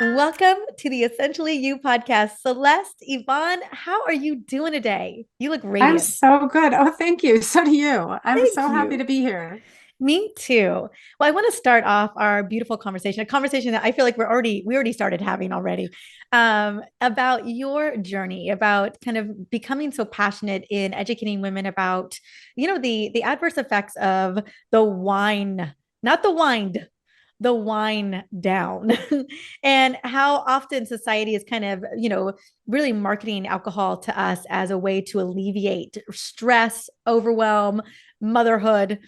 Welcome to the Essentially You podcast. Celeste Yvonne, how are you doing today? You look I'm radiant. so good. Oh, thank you. So do you. I'm Thank so happy you. to be here. Me too. Well, I want to start off our beautiful conversation, a conversation that I feel like we already started having already, about your journey, about kind of becoming so passionate in educating women about, the adverse effects of the wine, not the wine down, and how often society is kind of, really marketing alcohol to us as a way to alleviate stress, overwhelm, motherhood,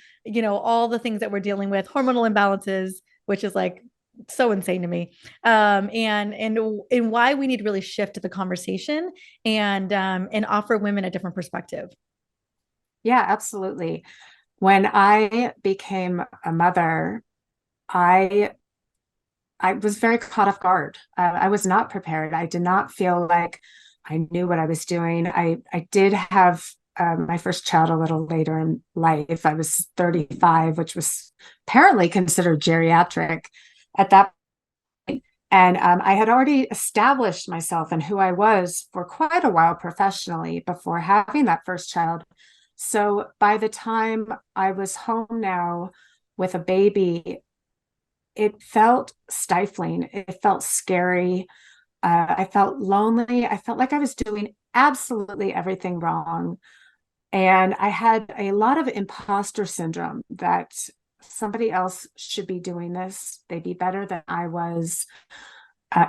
all the things that we're dealing with, hormonal imbalances, which is like so insane to me. And why we need to really shift the conversation and offer women a different perspective. Yeah, absolutely. When I became a mother, I I was very caught off guard. I was not prepared. I did not feel like I knew what I was doing. I did have my first child a little later in life. I was 35, which was apparently considered geriatric at that. And I had already established myself and who I was for quite a while professionally before having that first child. So by the time I was home now with a baby, it felt stifling. It felt scary. I felt lonely. I felt like I was doing absolutely everything wrong. And I had a lot of imposter syndrome that somebody else should be doing this. They'd be better than I was.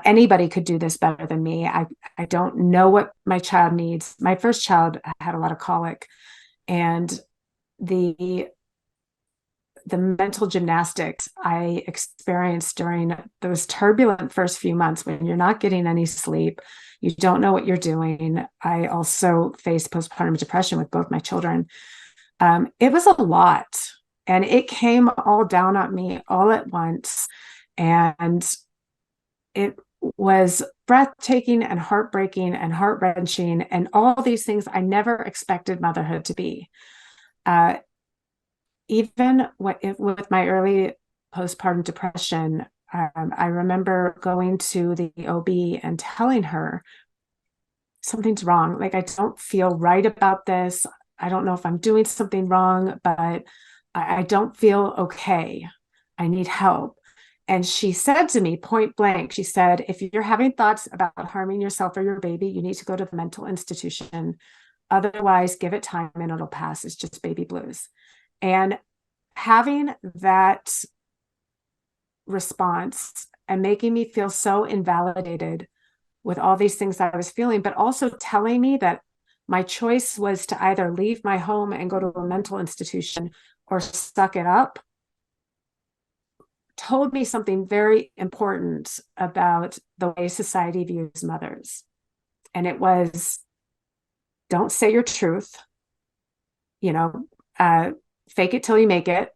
Anybody could do this better than me. I don't know what my child needs. My first child had a lot of colic, and the the mental gymnastics I experienced during those turbulent first few months when you're not getting any sleep, you don't know what you're doing. I also faced postpartum depression with both my children. It was a lot, and it came all down on me all at once, and it was breathtaking and heartbreaking and heart-wrenching and all these things I never expected motherhood to be. Uh, Even with my early postpartum depression, I remember going to the OB and telling her something's wrong. Like, I don't feel right about this. I don't know if I'm doing something wrong, but I don't feel okay. I need help. And she said to me point blank, she said, if you're having thoughts about harming yourself or your baby, you need to go to the mental institution. Otherwise, give it time and it'll pass. It's just baby blues. And having that response and making me feel so invalidated with all these things I was feeling, but also telling me that my choice was to either leave my home and go to a mental institution or suck it up, told me something very important about the way society views mothers. And it was, don't say your truth, you know, uh, fake it till you make it,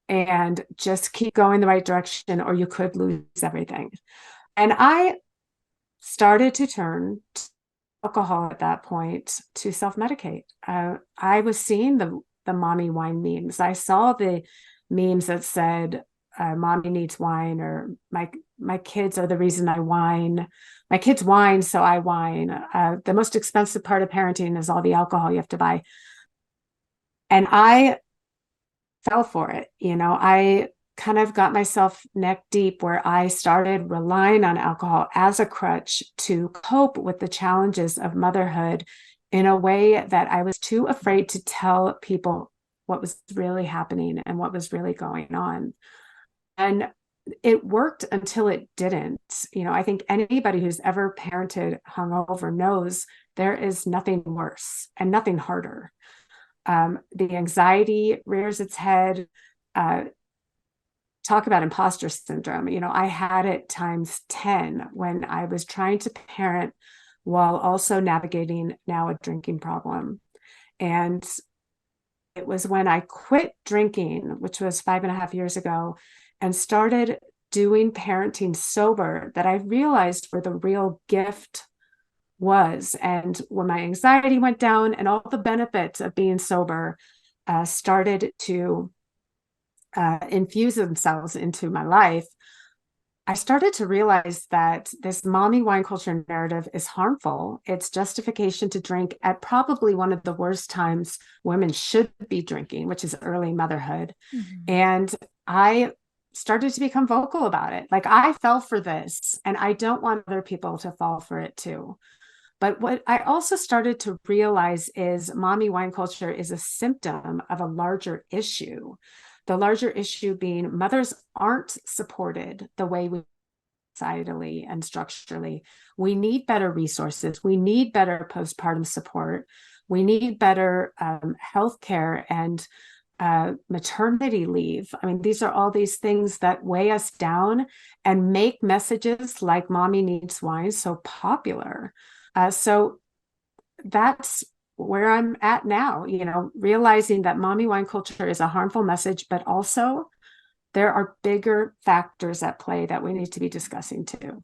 and just keep going the right direction, or you could lose everything. And I started to turn to alcohol at that point to self-medicate. I was seeing the mommy wine memes. I saw the memes that said, "Mommy needs wine," or my kids are the reason I whine. My kids whine, so I whine. The most expensive part of parenting is all the alcohol you have to buy, and I fell for it. I kind of got myself neck deep where I started relying on alcohol as a crutch to cope with the challenges of motherhood in a way that I was too afraid to tell people what was really happening and what was really going on. And it worked until it didn't. I think anybody who's ever parented hungover knows there is nothing worse and nothing harder. The anxiety rears its head. Uh, Talk about imposter syndrome. I had it times 10 when I was trying to parent while also navigating now a drinking problem. And it was when I quit drinking, which was 5.5 years ago, and started doing parenting sober that I realized where the real gift was. And when my anxiety went down and all the benefits of being sober started to infuse themselves into my life, I started to realize that this mommy wine culture narrative is harmful. It's justification to drink at probably one of the worst times women should be drinking, which is early motherhood. Mhm. And I started to become vocal about it. Like, I fell for this, and I don't want other people to fall for it too. But what I also started to realize is mommy wine culture is a symptom of a larger issue. The larger issue being mothers aren't supported the way we societally and structurally. We need better resources. We need better postpartum support. We need better health care and maternity leave. I mean, these are all these things that weigh us down and make messages like mommy needs wine so popular. So that's where I'm at now, realizing that mommy wine culture is a harmful message, but also there are bigger factors at play that we need to be discussing too.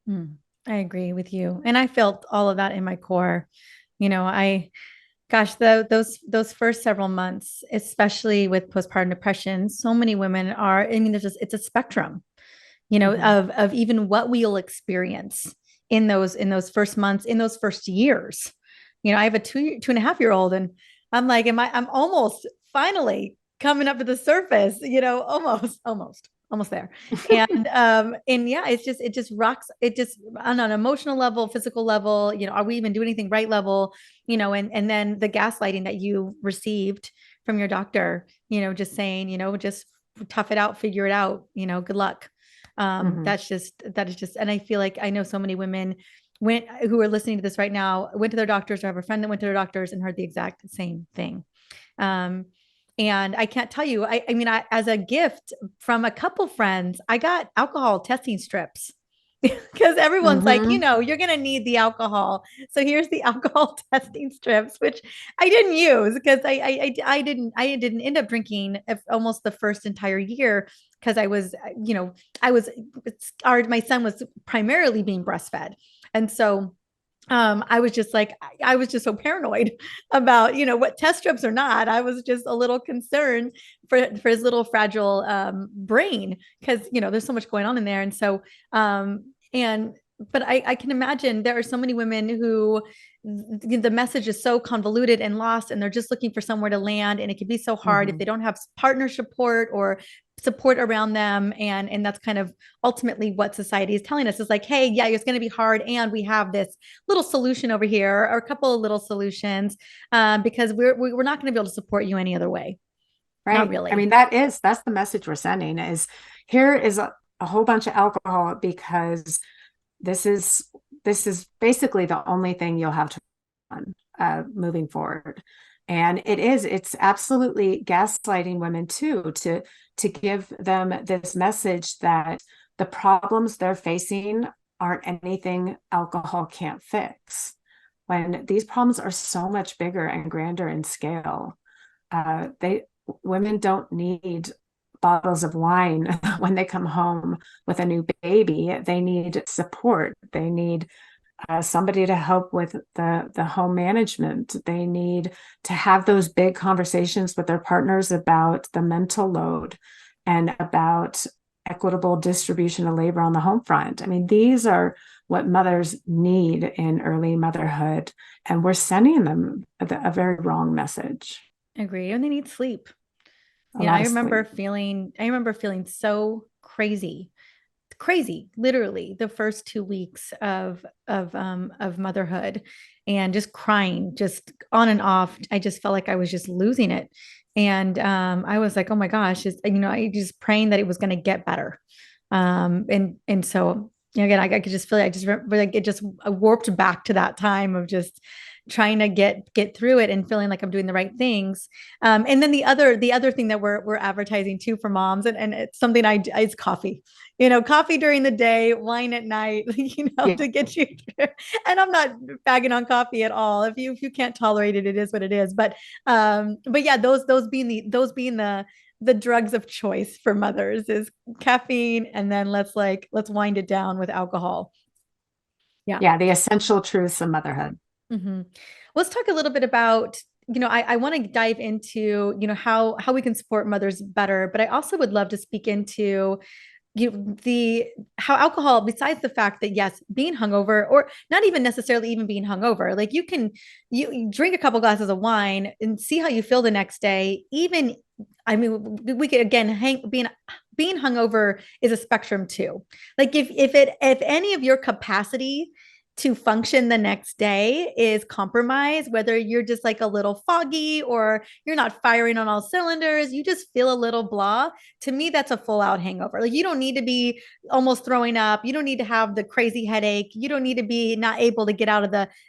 Mm, I agree with you. And I felt all of that in my core. Gosh, those first several months, especially with postpartum depression, so many women are, I mean, it's a spectrum, Mhm. of even what we'll experience in those first months, in those first years. I have a 2.5 year old, and I'm almost finally coming up to the surface, almost there. And yeah, it just rocks, it just on an emotional level, physical level, are we even doing anything right level, and then the gaslighting that you received from your doctor, just saying, just tough it out, figure it out, good luck. Mhm. That is just, and I feel like I know so many women who are listening to this right now, went to their doctors, or have a friend that went to their doctors and heard the exact same thing. Um, and I can't tell you, as a gift from a couple friends, I got alcohol testing strips because everyone's like, Mhm. you're going to need the alcohol. So here's the alcohol testing strips, which I didn't use because I didn't end up drinking almost the first entire year because I was, my son was primarily being breastfed. And so I was just like, I was just so paranoid about, what test strips or not. I was just a little concerned for his little fragile brain because, there's so much going on in there. And so, and, but I can imagine there are so many women who the message is so convoluted and lost, and they're just looking for somewhere to land. And it can be so hard if they Mhm. don't have partner support or support around them. And that's kind of ultimately what society is telling us is like, hey, yeah, it's going to be hard. And we have this little solution over here, or a couple of little solutions, because we're not going to be able to support you any other way. Not Right. I really. mean, that's the message we're sending is here is a whole bunch of alcohol because this is this is basically the only thing you'll have to run moving forward. And it's absolutely gaslighting women too, to give them this message that the problems they're facing aren't anything alcohol can't fix, when these problems are so much bigger and grander in scale. They Women don't need bottles of wine when they come home with a new baby. They need support. They need somebody to help with the home management. They need to have those big conversations with their partners about the mental load and about equitable distribution of labor on the home front. I mean, these are what mothers need in early motherhood, and we're sending them a very wrong message. Agree. And they need sleep. A lot of sleep. I remember feeling so crazy, literally the first 2 weeks of motherhood, and just crying, just on and off. I just felt like I was just losing it. And I was like, oh my gosh, I just praying that it was going to get better. And so again, I could just feel it. I just remember, like, it just warped back to that time of just trying to get through it and feeling like I'm doing the right things. And then the other thing that we're advertising too for moms, and it's something it's coffee. Coffee during the day, wine at night, Yeah. to get you through. And I'm not bagging on coffee at all. If you can't tolerate it, it is what it is. But yeah, those being the drugs of choice for mothers is caffeine, and then let's wind it down with alcohol. Yeah. Yeah, the essential truths of motherhood. Mm-hmm. Let's talk a little bit about, I want to dive into, how we can support mothers better, but I also would love to speak into the how alcohol, besides the fact that yes, being hungover, or not even necessarily even being hungover, like you drink a couple glasses of wine and see how you feel the next day. Even, I mean, we could again hang being hungover is a spectrum too. Like if any of your capacity to function the next day is compromised, whether you're just like a little foggy or you're not firing on all cylinders, you just feel a little blah. To me, that's a full out hangover. Like you don't need to be almost throwing up. You don't need to have the crazy headache. You don't need to be not able to get out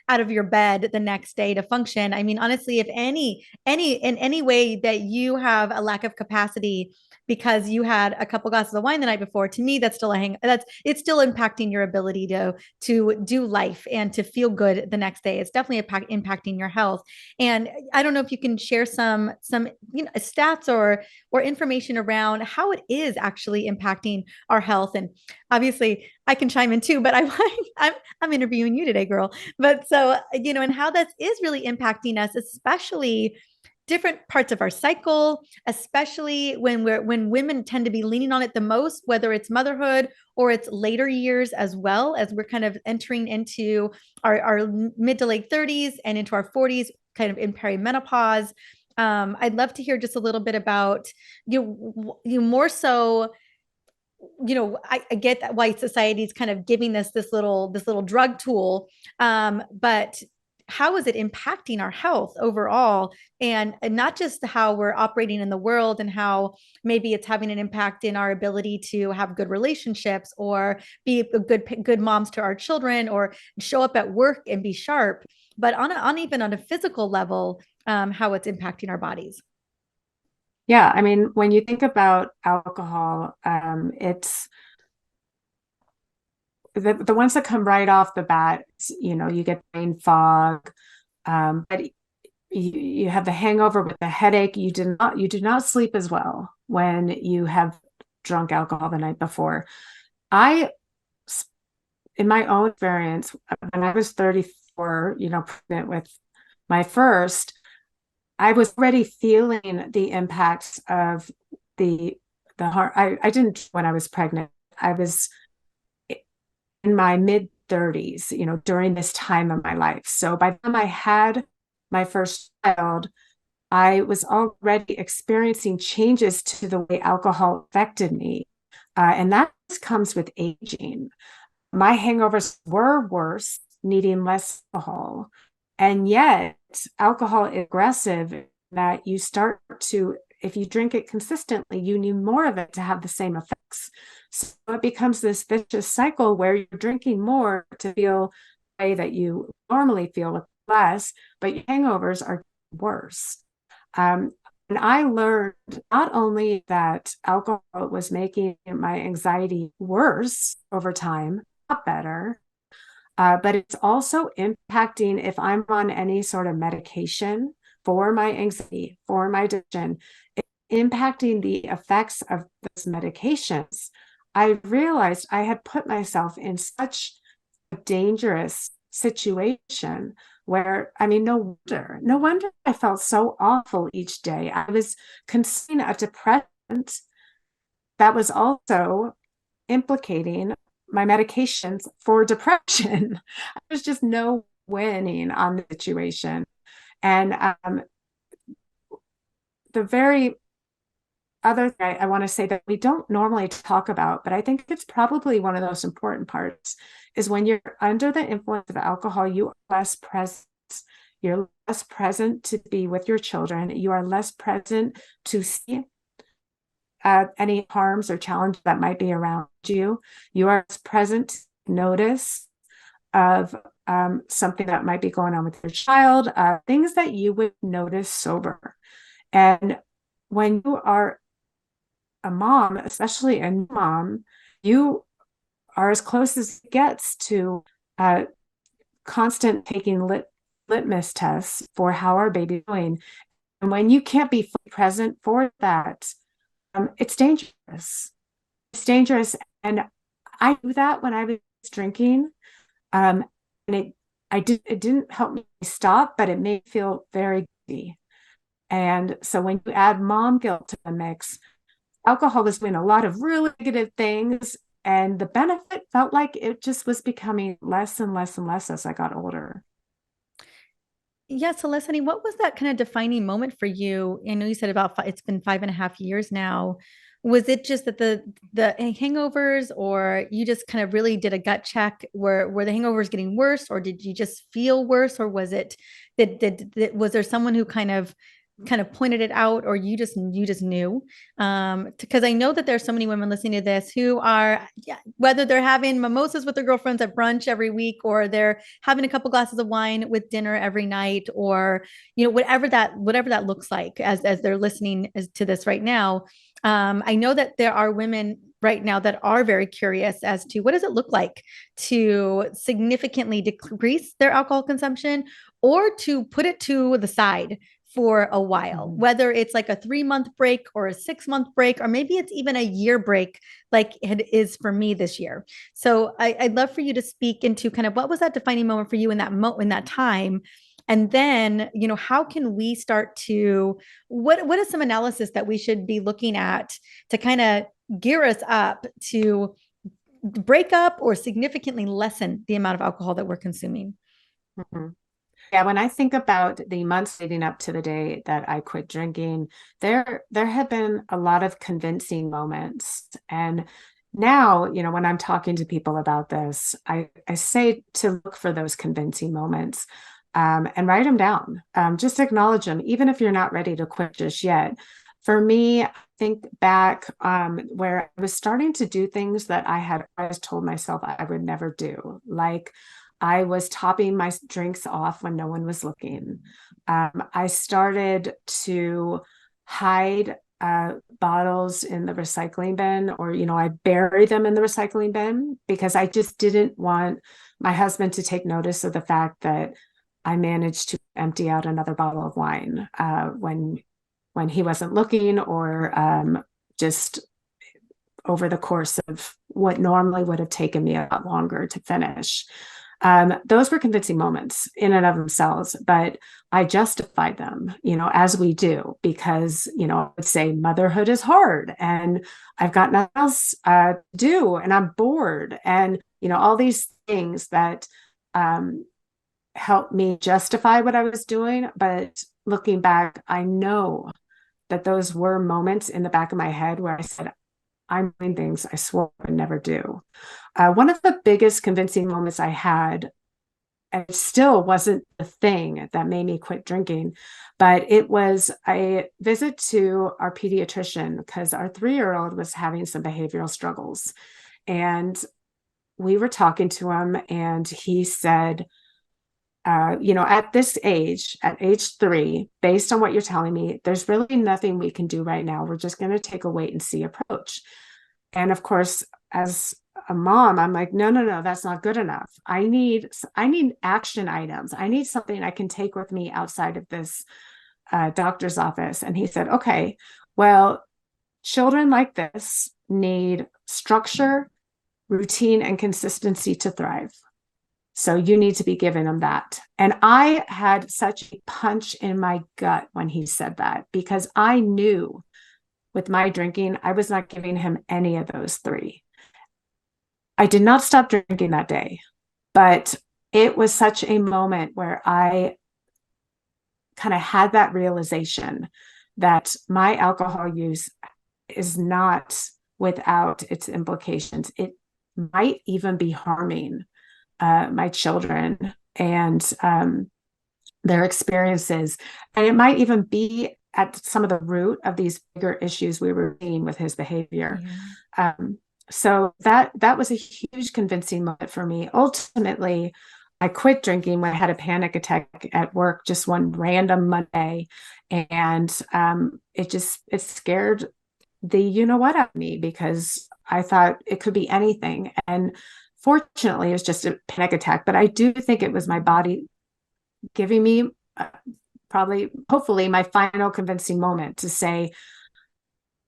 of your bed the next day to function. I mean, honestly, if any in any way that you have a lack of capacity because you had a couple glasses of wine the night before, to me that's still a hang that's it's still impacting your ability to do life and to feel good the next day. It's definitely impacting your health. And I don't know if you can share some stats or information around how it is actually impacting our health. And obviously I can chime in too, but I'm interviewing you today, girl. But so, and how that is really impacting us, especially different parts of our cycle, especially when women tend to be leaning on it the most, whether it's motherhood or it's later years, as well as we're kind of entering into our mid to late 30s and into our 40s, kind of in perimenopause. I'd love to hear just a little bit about you more so. I get that why society is kind of giving us this little drug tool, but how is it impacting our health overall, and not just how we're operating in the world and how maybe it's having an impact in our ability to have good relationships or be a good moms to our children or show up at work and be sharp, but on even on a physical level, how it's impacting our bodies. Yeah, I mean, when you think about alcohol, it's the ones that come right off the bat, you get brain fog, but you have the hangover with the headache. You do not sleep as well when you have drunk alcohol the night before. I, in my own experience, when I was 34, pregnant with my first, I was already feeling the impacts of the heart. I didn't when I was pregnant. I was in my mid 30s, during this time of my life. So by the time I had my first child, I was already experiencing changes to the way alcohol affected me. And that comes with aging. My hangovers were worse, needing less alcohol. And yet, alcohol is aggressive that you start to, if you drink it consistently, you need more of it to have the same effects. So it becomes this vicious cycle where you're drinking more to feel the way that you normally feel with less, but your hangovers are worse. And I learned not only that alcohol was making my anxiety worse over time, not better, but it's also impacting if I'm on any sort of medication for my anxiety, for my addiction, it's impacting the effects of those medications. I realized I had put myself in such a dangerous situation where, I mean, no wonder I felt so awful each day. I was consuming a depressant that was also implicating my medications for depression. There's just no winning on the situation. And the very other thing I want to say that we don't normally talk about, but I think it's probably one of those important parts, is when you're under the influence of alcohol, you are less present. You're less present to be with your children. You are less present to see any harms or challenges that might be around you. You are present to notice of something that might be going on with your child, things that you would notice sober. And when you are a mom, especially a new mom, you are as close as it gets to constant taking litmus tests for how our baby's doing. And when you can't be fully present for that, it's dangerous. It's dangerous. And I do that when I was drinking. And it didn't help me stop, but it made me feel very guilty. And so when you add mom guilt to the mix, alcohol was doing a lot of really negative things, and the benefit felt like it just was becoming less and less and less as I got older. Yeah, Celeste, what was that kind of defining moment for you? I know you said it's been 5.5 years now. Was it just that the hangovers, or you just kind of really did a gut check? Were the hangovers getting worse, or did you just feel worse, or was it was there someone who kind of pointed it out, or you just knew? Because I know that there's so many women listening to this who are, yeah, whether they're having mimosas with their girlfriends at brunch every week, or they're having a couple glasses of wine with dinner every night, or whatever that looks like, as they're listening to this right now. I know that there are women right now that are very curious as to what does it look like to significantly decrease their alcohol consumption, or to put it to the side for a while, Mhm. whether it's like a 3 month break or a 6 month break, or maybe it's even a year break, like it is for me this year. So I'd love for you to speak into kind of what was that defining moment for you in that time. And then, how can we start to, what is some analysis that we should be looking at to kind of gear us up to break up or significantly lessen the amount of alcohol that we're consuming? Mhm. Yeah, when I think about the months leading up to the day that I quit drinking, there have been a lot of convincing moments. And now, when I'm talking to people about this, I say to look for those convincing moments, and write them down. Just acknowledge them, even if you're not ready to quit just yet. For me, I think back where I was starting to do things that I had always told myself I would never do, like I was topping my drinks off when no one was looking. I started to hide bottles in the recycling bin, or, I bury them in the recycling bin because I just didn't want my husband to take notice of the fact that I managed to empty out another bottle of wine when he wasn't looking, or just over the course of what normally would have taken me a lot longer to finish. Those were convincing moments in and of themselves, but I justified them, as we do, because, I would say motherhood is hard and I've got nothing else to do and I'm bored, and, all these things that helped me justify what I was doing. But looking back, I know that those were moments in the back of my head where I said, I'm doing things I swore I would never do. One of the biggest convincing moments I had, and it still wasn't the thing that made me quit drinking, but it was a visit to our pediatrician because our 3-year-old was having some behavioral struggles. And we were talking to him, and he said, at this age, at age 3, based on what you're telling me, there's really nothing we can do right now. We're just going to take a wait and see approach. And of course, as a mom, I'm like, no, no, no, that's not good enough. I need action items. I need something I can take with me outside of this doctor's office. And he said, okay, well, children like this need structure, routine, and consistency to thrive. So you need to be giving them that. And I had such a punch in my gut when he said that, because I knew with my drinking, I was not giving him any of those 3. I did not stop drinking that day, but it was such a moment where I kind of had that realization that my alcohol use is not without its implications. It might even be harming my children and their experiences. And it might even be at some of the root of these bigger issues we were seeing with his behavior. Yeah. So that was a huge convincing moment for me. Ultimately, I quit drinking when I had a panic attack at work just one random Monday. And it scared the what out of me, because I thought it could be anything. And fortunately, it was just a panic attack. But I do think it was my body giving me hopefully, my final convincing moment to say,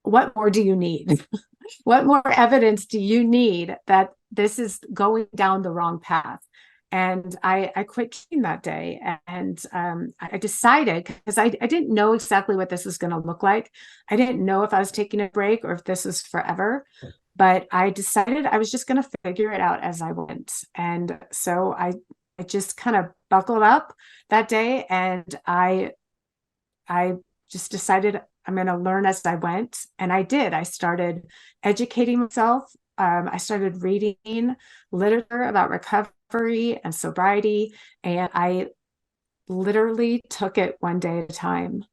what more do you need? What more evidence do you need that this is going down the wrong path? And I quit eating that day. And I decided, because I didn't know exactly what this was going to look like. I didn't know if I was taking a break or if this was forever. But I decided I was just going to figure it out as I went. And so I just kind of buckled up that day, and I just decided I'm going to learn as I went. And I did. I started educating myself. I started reading literature about recovery and sobriety. And I literally took it one day at a time.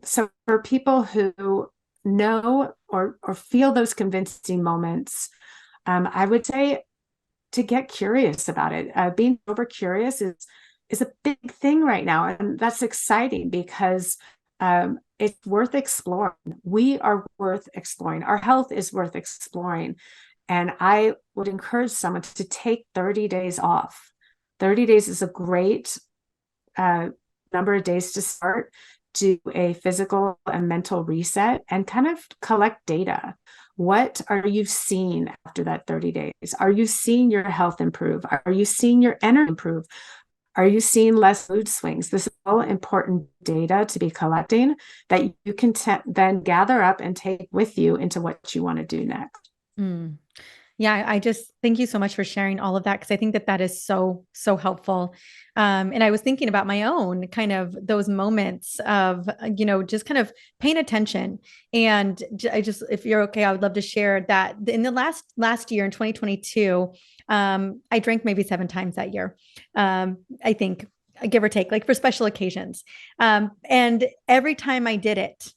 So for people who know or feel those convincing moments, I would say to get curious about it. Being over curious is a big thing right now, and that's exciting because it's worth exploring. We are worth exploring. Our health is worth exploring, and I would encourage someone to take 30 days off. 30 days is a great uh, number of days to start, do a physical and mental reset, and kind of collect data. What are you seeing after that 30 days? Are you seeing your health improve? Are you seeing your energy improve? Are you seeing less mood swings? This is all important data to be collecting that you can then gather up and take with you into what you want to do next. Mm. Yeah, I just thank you so much for sharing all of that because I think that that is so, so helpful. And I was thinking about my own kind of those moments of, just kind of paying attention. And I just, if you're okay, I would love to share that in the last year in 2022, I drank maybe 7 times that year. I think, give or take, like for special occasions. And every time I did it,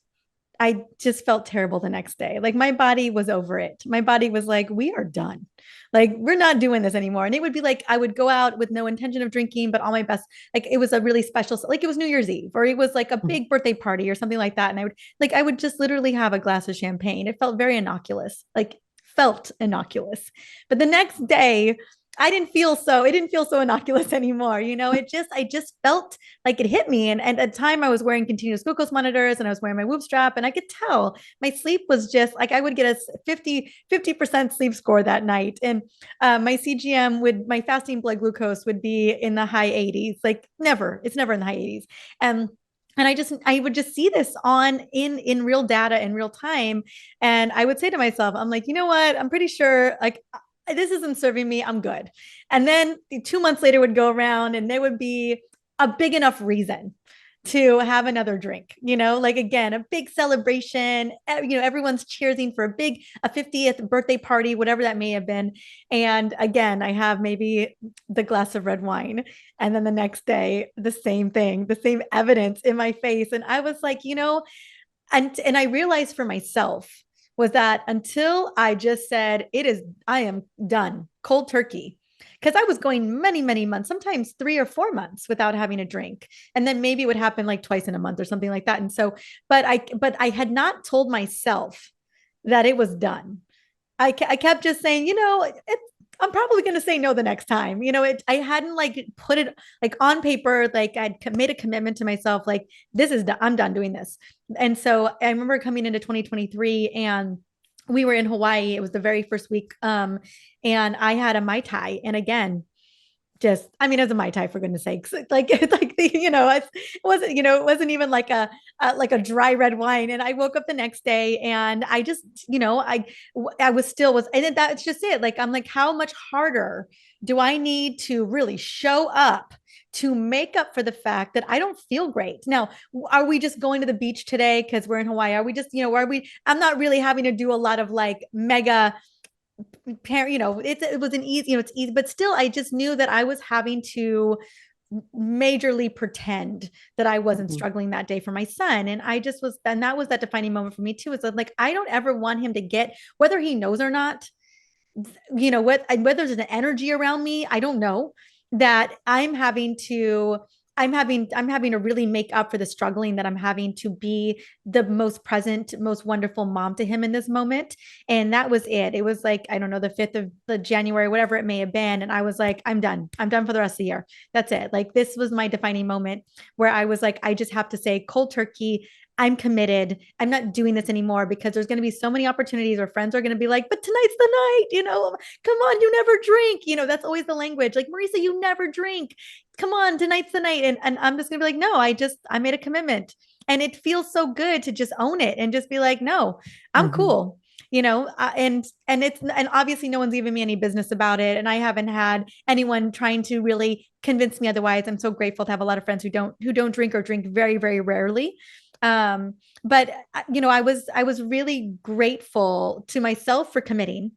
I just felt terrible the next day. Like my body was over it. My body was like, we are done. Like we're not doing this anymore. And it would be like I would go out with no intention of drinking, but all my best, like it was a really special, like it was New Year's Eve or it was like a big birthday party or something like that. And I would just literally have a glass of champagne. It felt very innocuous, like felt innocuous. But the next day, it didn't feel so innocuous anymore. I just felt like it hit me. And at the time I was wearing continuous glucose monitors and I was wearing my whoop strap and I could tell my sleep was just like, I would get a 50% sleep score that night. And my my fasting blood glucose would be in the high 80s, like it's never in the high 80s. And I would just see this on in real data in real time. And I would say to myself, I'm like, you know what? I'm pretty sure like this isn't serving me. I'm good. And then 2 months later would go around and there would be a big enough reason to have another drink, like again, a big celebration, everyone's cheering for a 50th birthday party, whatever that may have been. And again, I have maybe the glass of red wine. And then the next day, the same thing, the same evidence in my face. And I was like, and I realized for myself was that until I just said, I am done, cold turkey. Because I was going many, many months, sometimes 3 or 4 months without having a drink. And then maybe it would happen like twice in a month or something like that. And so, but I had not told myself that it was done. I kept just saying, I'm probably going to say no the next time. I hadn't like put it like on paper, like I'd made a commitment to myself, like I'm done doing this. And so I remember coming into 2023 and we were in Hawaii. It was the very first week. And I had a Mai Tai. And again, I mean, as a Mai Tai, for goodness sakes, like it's like it wasn't even like a dry red wine. And I woke up the next day and I just, I and then that's just it. Like, I'm like, how much harder do I need to really show up to make up for the fact that I don't feel great? Now, are we just going to the beach today because we're in Hawaii? Are we just, I'm not really having to do a lot of like mega it was an easy, it's easy, but still, I just knew that I was having to majorly pretend that I wasn't Mhm. struggling that day for my son. And and that was that defining moment for me too. Is like, I don't ever want him to get, whether he knows or not, whether there's an energy around me, I don't know, that I'm having to really make up for the struggling that I'm having to be the most present, most wonderful mom to him in this moment. And that was it. It was like, I don't know, the 5th of the January, whatever it may have been. And I was like, I'm done. I'm done for the rest of the year. That's it. Like this was my defining moment where I was like, I just have to say cold turkey. I'm committed. I'm not doing this anymore because there's going to be so many opportunities where friends are going to be like, but tonight's the night, come on, you never drink. That's always the language. Like, Mariza, you never drink. Come on, tonight's the night. And I'm just going to be like, no, I made a commitment. And it feels so good to just own it and just be like, no, I'm Hmm. cool. And obviously no one's giving me any business about it, and I haven't had anyone trying to really convince me otherwise. I'm so grateful to have a lot of friends who don't drink or drink very, very rarely. But I was really grateful to myself for committing,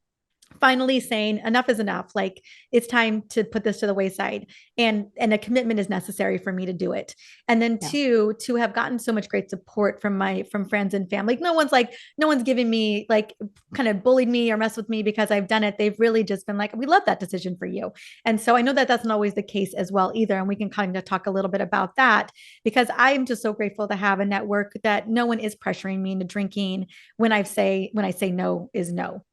finally saying enough is enough. Like, it's time to put this to the wayside, and a commitment is necessary for me to do it. And then Yeah. two, to have gotten so much great support from friends and family. Like, no one's giving me, like, kind of bullied me or messed with me because I've done it. They've really just been like, we love that decision for you. And so I know that that's not always the case as well either, and we can kind of talk a little bit about that, because I'm just so grateful to have a network that no one is pressuring me into drinking when I say no is no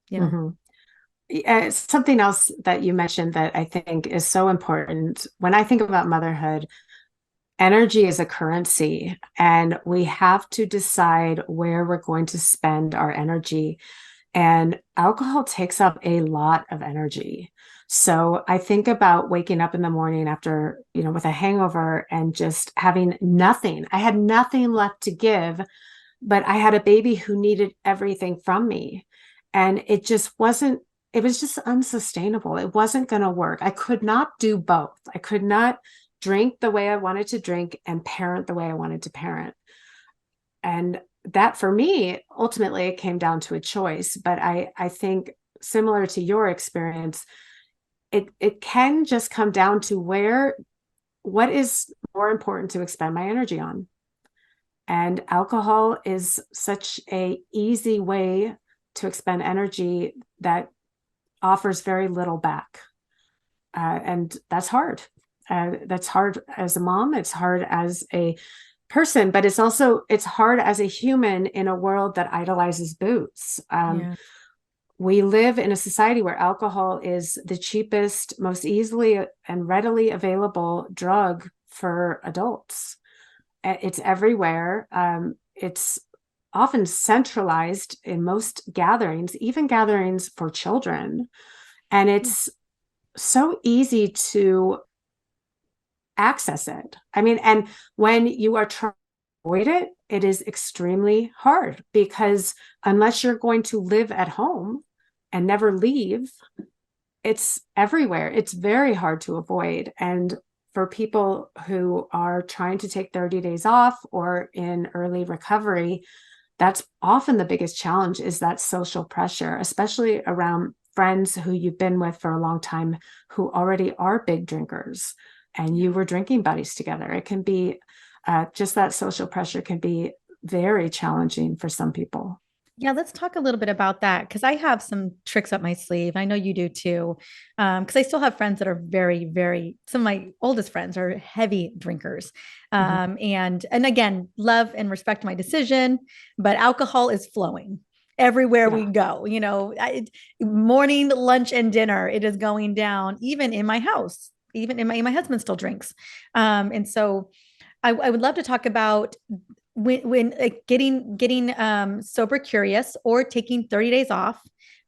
you know Hmm. Something else that you mentioned that I think is so important when I think about motherhood, energy is a currency, and we have to decide where we're going to spend our energy. And alcohol takes up a lot of energy. So I think about waking up in the morning after, with a hangover and just having nothing. I had nothing left to give, but I had a baby who needed everything from me. And it was just unsustainable. It wasn't going to work. I could not do both. I could not drink the way I wanted to drink and parent the way I wanted to parent. And that for me, ultimately, it came down to a choice. But I think similar to your experience, it can just come down to what is more important to expend my energy on. And alcohol is such a easy way to expend energy that offers very little back. And that's hard. That's hard as a mom. It's hard as a person, but it's hard as a human in a world that idolizes booze. yeah We live in a society where alcohol is the cheapest, most easily and readily available drug for adults. It's everywhere. It's often centralized in most gatherings, even gatherings for children. And it's so easy to access it. I mean, and when you are trying to avoid it, it is extremely hard because unless you're going to live at home and never leave, it's everywhere. It's very hard to avoid. And for people who are trying to take 30 days off or in early recovery, that's often the biggest challenge is that social pressure, especially around friends who you've been with for a long time who already are big drinkers and you were drinking buddies together. It can be just that social pressure can be very challenging for some people. Yeah, let's talk a little bit about that, because I have some tricks up my sleeve. I know you do too. Because I still have friends that are very, very, some of my oldest friends are heavy drinkers. Mhm. And again, love and respect my decision, but alcohol is flowing everywhere we Yeah. go. Morning, lunch, and dinner, it is going down, even in my house. Even in my husband still drinks. And so I would love to talk about when getting sober curious or taking 30 days off,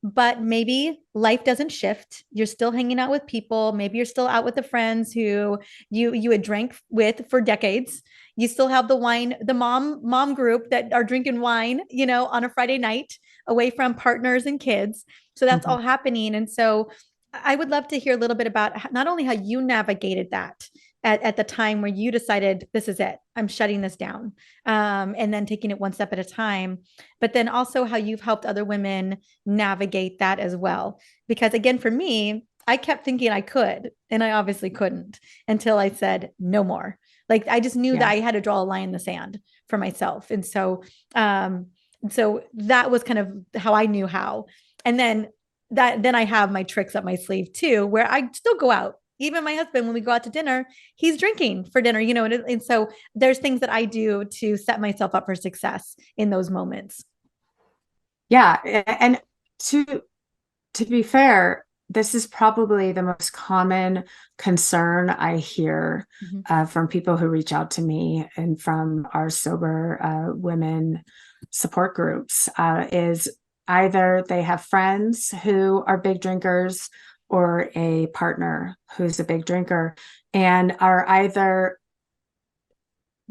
but maybe life doesn't shift. You're still hanging out with people. Maybe you're still out with the friends who you had drank with for decades. You still have the wine, the mom group that are drinking wine, on a Friday night, away from partners and kids. So that's Mhm. all happening. And so I would love to hear a little bit about not only how you navigated that at the time where you decided, this is it, I'm shutting this down, and then taking it one step at a time, but then also how you've helped other women navigate that as well. Because again, for me, I kept thinking I could, and I obviously couldn't until I said no more. Like, I just knew that Yeah. I had to draw a line in the sand for myself. And so that was kind of how I knew how. And then I have my tricks up my sleeve too, where I still go out. Even my husband, when we go out to dinner, he's drinking for dinner, and so there's things that I do to set myself up for success in those moments. Yeah. And to to be fair, this is probably the most common concern I hear Mhm. from people who reach out to me and from our sober women support groups is either they have friends who are big drinkers or a partner who's a big drinker and are either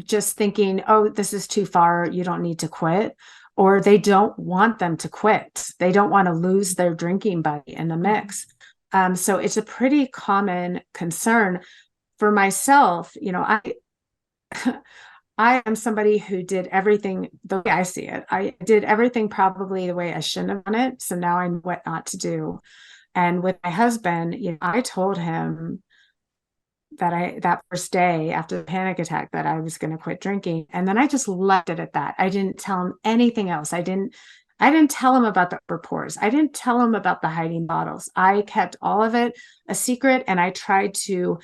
just thinking, oh, this is too far, you don't need to quit, or they don't want them to quit. They don't want to lose their drinking buddy in the Mhm. mix. So it's a pretty common concern for myself. I am somebody who did everything the way I see it. I did everything probably the way I shouldn't have done it. So now I know what not to do. And with my husband, I told him that first day after the panic attack that I was going to quit drinking. And then I just left it at that. I didn't tell him anything else. I didn't tell him about the reports. I didn't tell him about the hiding bottles. I kept all of it a secret and I tried to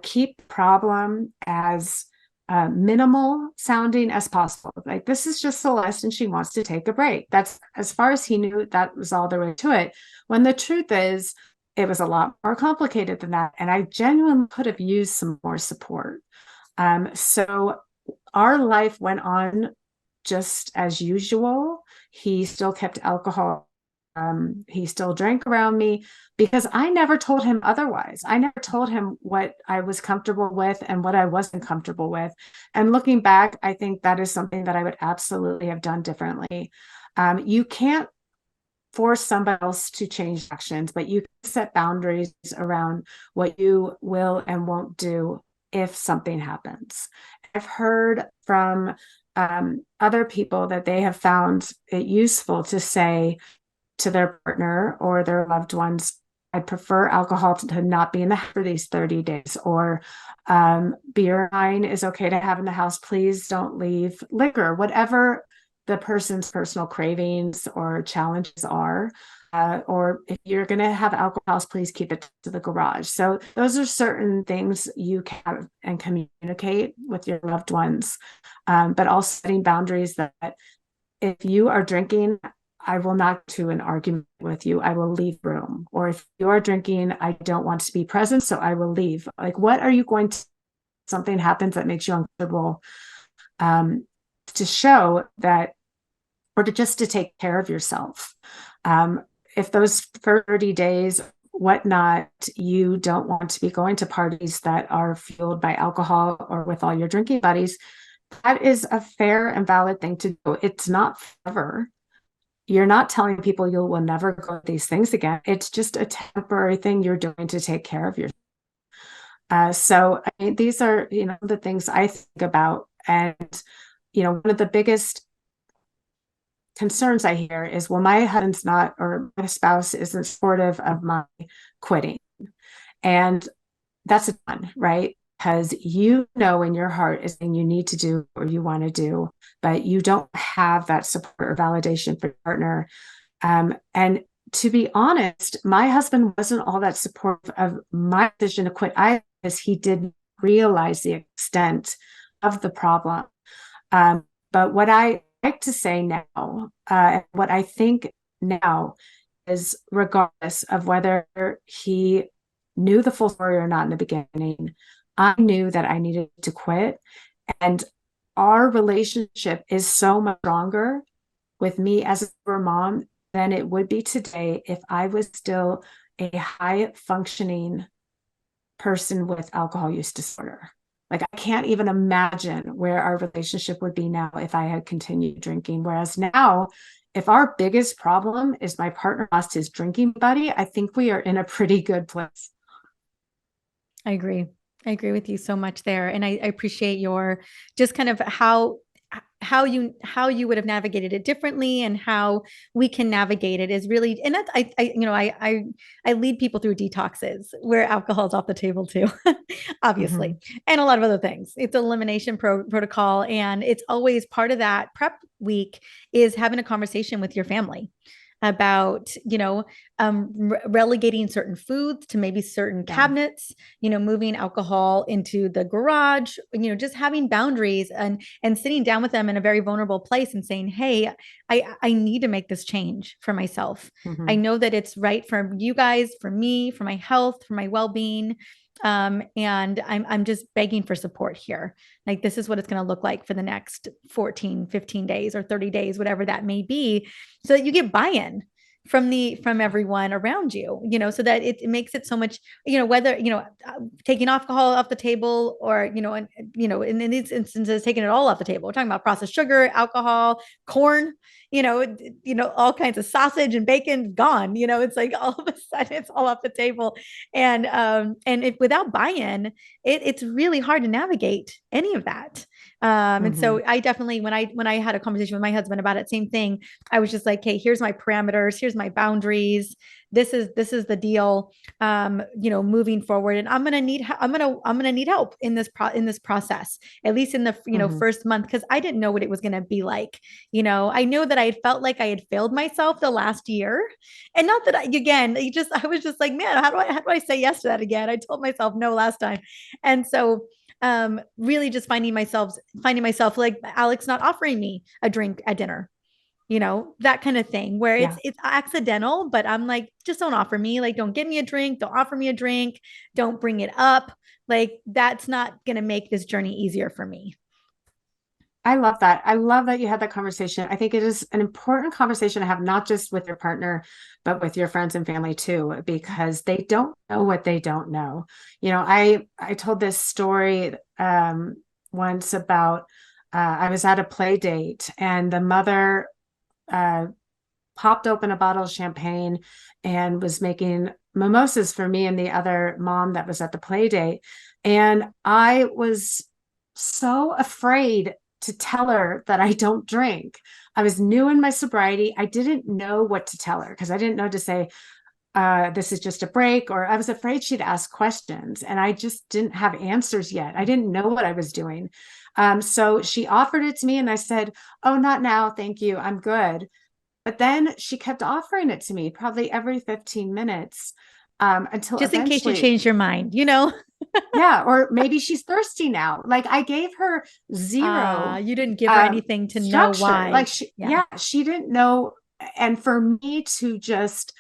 keep the problem as minimal sounding as possible. Like, this is just Celeste and she wants to take a break. That's as far as he knew, that was all there was to it. When the truth is, it was a lot more complicated than that. And I genuinely could have used some more support. So our life went on just as usual. He still kept alcohol. He still drank around me because I never told him otherwise. I never told him what I was comfortable with and what I wasn't comfortable with. And looking back, I think that is something that I would absolutely have done differently. You can't force somebody else to change actions, but you can set boundaries around what you will and won't do if something happens. I've heard from other people that they have found it useful to say to their partner or their loved ones, I prefer alcohol to not be in the house for these 30 days, or beer and wine is okay to have in the house. Please don't leave liquor, whatever the person's personal cravings or challenges are. Or if you're going to have alcohol, please keep it to the garage. So those are certain things you can and communicate with your loved ones, but also setting boundaries that if you are drinking, I will not to an argument with you. I will leave room. Or if you are drinking, I don't want to be present, so I will leave. Like, what are you going to, something happens that makes you uncomfortable, um, to show that, or to just to take care of yourself. If those 30 days, whatnot, you don't want to be going to parties that are fueled by alcohol or with all your drinking buddies, that is a fair and valid thing to do. It's not forever. You're not telling people you will never go to these things again. It's just a temporary thing you're doing to take care of yourself. So I mean, these are, the things I think about. And, one of the biggest concerns I hear is, well, my husband's not, or my spouse isn't supportive of my quitting. And that's a ton, right? Because in your heart is something you need to do or you want to do, but you don't have that support or validation for your partner. And to be honest, my husband wasn't all that supportive of my decision to quit because he didn't realize the extent of the problem. But what I like to say now, what I think now is, regardless of whether he knew the full story or not in the beginning, I knew that I needed to quit. And our relationship is so much stronger with me as a mom than it would be today if I was still a high functioning person with alcohol use disorder. Like, I can't even imagine where our relationship would be now if I had continued drinking. Whereas now, if our biggest problem is my partner lost his drinking buddy, I think we are in a pretty good place. I agree. I agree with you so much there. And I appreciate your just kind of how you would have navigated it differently and how we can navigate it is really, and that's I lead people through detoxes where alcohol is off the table too, Mm-hmm. obviously, and a lot of other things. It's elimination protocol, and it's always part of that prep week is having a conversation with your family. about, relegating certain foods to maybe certain Yeah. cabinets, moving alcohol into the garage, just having boundaries and sitting down with them in a very vulnerable place and saying, hey, I need to make this change for myself. I Hmm. know that it's right for you guys, for me, for my health, for my well-being. And I'm just begging for support here. Like, this is what it's going to look like for the next 14, 15 days or 30 days, whatever that may be, so that you get buy-in from everyone around you, so that it makes it so much, whether, taking alcohol off the table, or, in these instances, taking it all off the table. We're talking about processed sugar, alcohol, corn, all kinds of sausage and bacon gone. It's like all of a sudden it's all off the table. And if without buy-in, it's really hard to navigate any of that. And Hmm. so I definitely, when I had a conversation with my husband about it, same thing. I was just like, hey, here's my parameters, here's my boundaries. This is the deal. Moving forward, and I'm gonna need help in this process, at least in the Hmm. first month, because I didn't know what it was gonna be like. I knew that I had felt like I had failed myself the last year, and not that I was just like, man, how do I say yes to that again? I told myself no last time, and so really just finding myself like Alex not offering me a drink at dinner, that kind of thing, where it's Yeah. it's accidental, but I'm like, just don't offer me, like, don't give me a drink, don't offer me a drink, don't bring it up. Like, that's not going to make this journey easier for me. I love that. I love that you had that conversation. I think it is an important conversation to have, not just with your partner, but with your friends and family too, because they don't know what they don't know. I told this story once about I was at a play date, and the mother uh, popped open a bottle of champagne and was making mimosas for me and the other mom that was at the play date. And I was so afraid to tell her that I don't drink. I was new in my sobriety. I didn't know what to tell her because I didn't know to say, this is just a break, or I was afraid she'd ask questions and I just didn't have answers yet. I didn't know what I was doing. So she offered it to me and I said, oh, not now. Thank you. I'm good. But then she kept offering it to me probably every 15 minutes, until Just in case you eventually, change your mind, yeah, or maybe she's thirsty now. Like I gave her zero you didn't give her anything to know structure. why. Like Yeah. she didn't know. And for me to just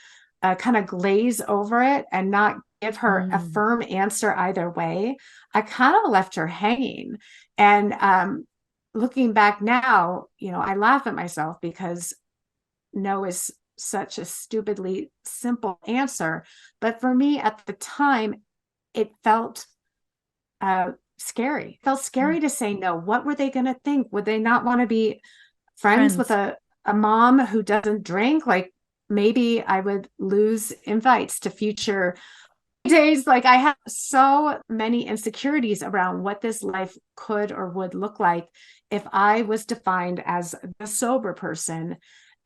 kind of glaze over it and not give her a Mm. firm answer either way, I kind of left her hanging. And looking back now, I laugh at myself because no is such a stupidly simple answer. But for me at the time, it felt scary. It felt Mm. scary to say no. What were they going to think? Would they not want to be friends with Friends. a mom who doesn't drink? Like maybe I would lose invites to future days. Like I have so many insecurities around what this life could or would look like if I was defined as the sober person.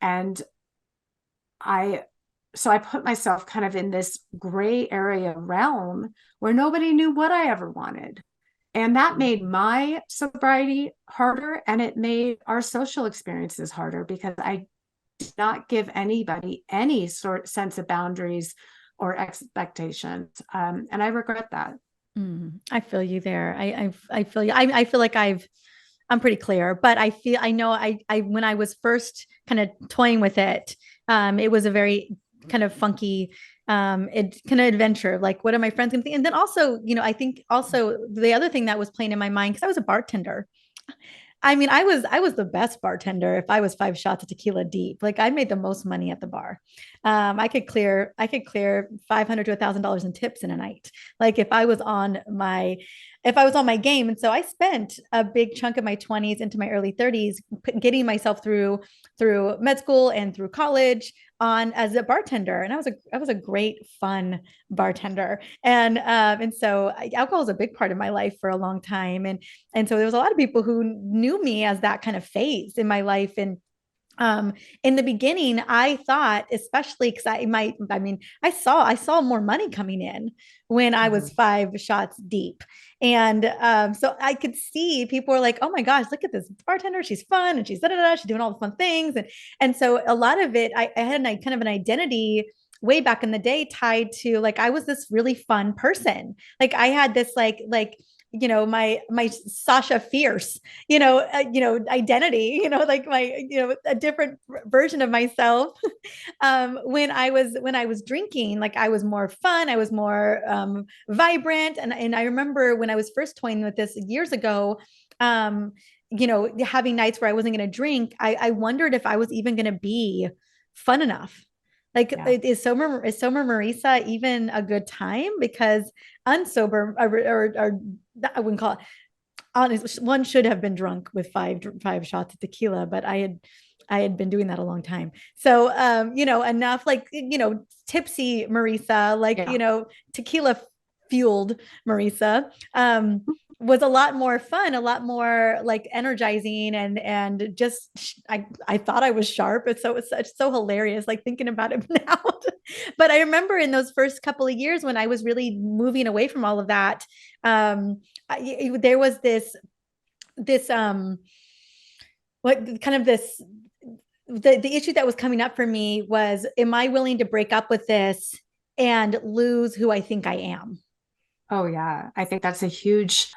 And I so I put myself kind of in this gray area realm where nobody knew what I ever wanted. And that made my sobriety harder, and it made our social experiences harder because I did not give anybody any sort sense of boundaries or expectations. And I regret that. I feel you there. I feel you. I feel like I'm pretty clear, but I know I when I was first kind of toying with it, it was a very kind of funky it kind of adventure. Like, what are my friends gonna think? And then also, I think also the other thing that was playing in my mind, because I was a bartender. I mean, I was the best bartender if I was 5 shots of tequila deep. Like, I made the most money at the bar. I could clear $500 to $1,000 in tips in a night. Like, if I was on my game. And so I spent a big chunk of my 20s into my early 30s getting myself through med school and through college on as a bartender. And I was a great fun bartender. And so alcohol is a big part of my life for a long time. And so there was a lot of people who knew me as that kind of phase in my life. And um in the beginning I thought, especially because I saw more money coming in when I was Mhm. 5 shots deep. And so I could see people were like, oh my gosh, look at this bartender, she's fun and she's da, da, da, she's doing all the fun things. And so a lot of it, I had kind of an identity way back in the day tied to, like, I was this really fun person. Like I had this my Sasha Fierce, identity, like my, a different version of myself. When I was drinking, like I was more fun, I was more vibrant. And I remember when I was first toying with this years ago, having nights where I wasn't going to drink, I wondered if I was even going to be fun enough. Like, Yeah. is sober Mariza even a good time? Because unsober, or I wouldn't call it honest. One should have been drunk with five shots of tequila, but I had been doing that a long time. So, enough, like, tipsy Mariza, like, Yeah. tequila fueled Mariza, was a lot more fun, a lot more like energizing, and just I thought I was sharp. It's so hilarious, like thinking about it now. But I remember in those first couple of years when I was really moving away from all of that, there was this what kind of this the issue that was coming up for me was, am I willing to break up with this and lose who I think I am? Oh, yeah. I think that's a huge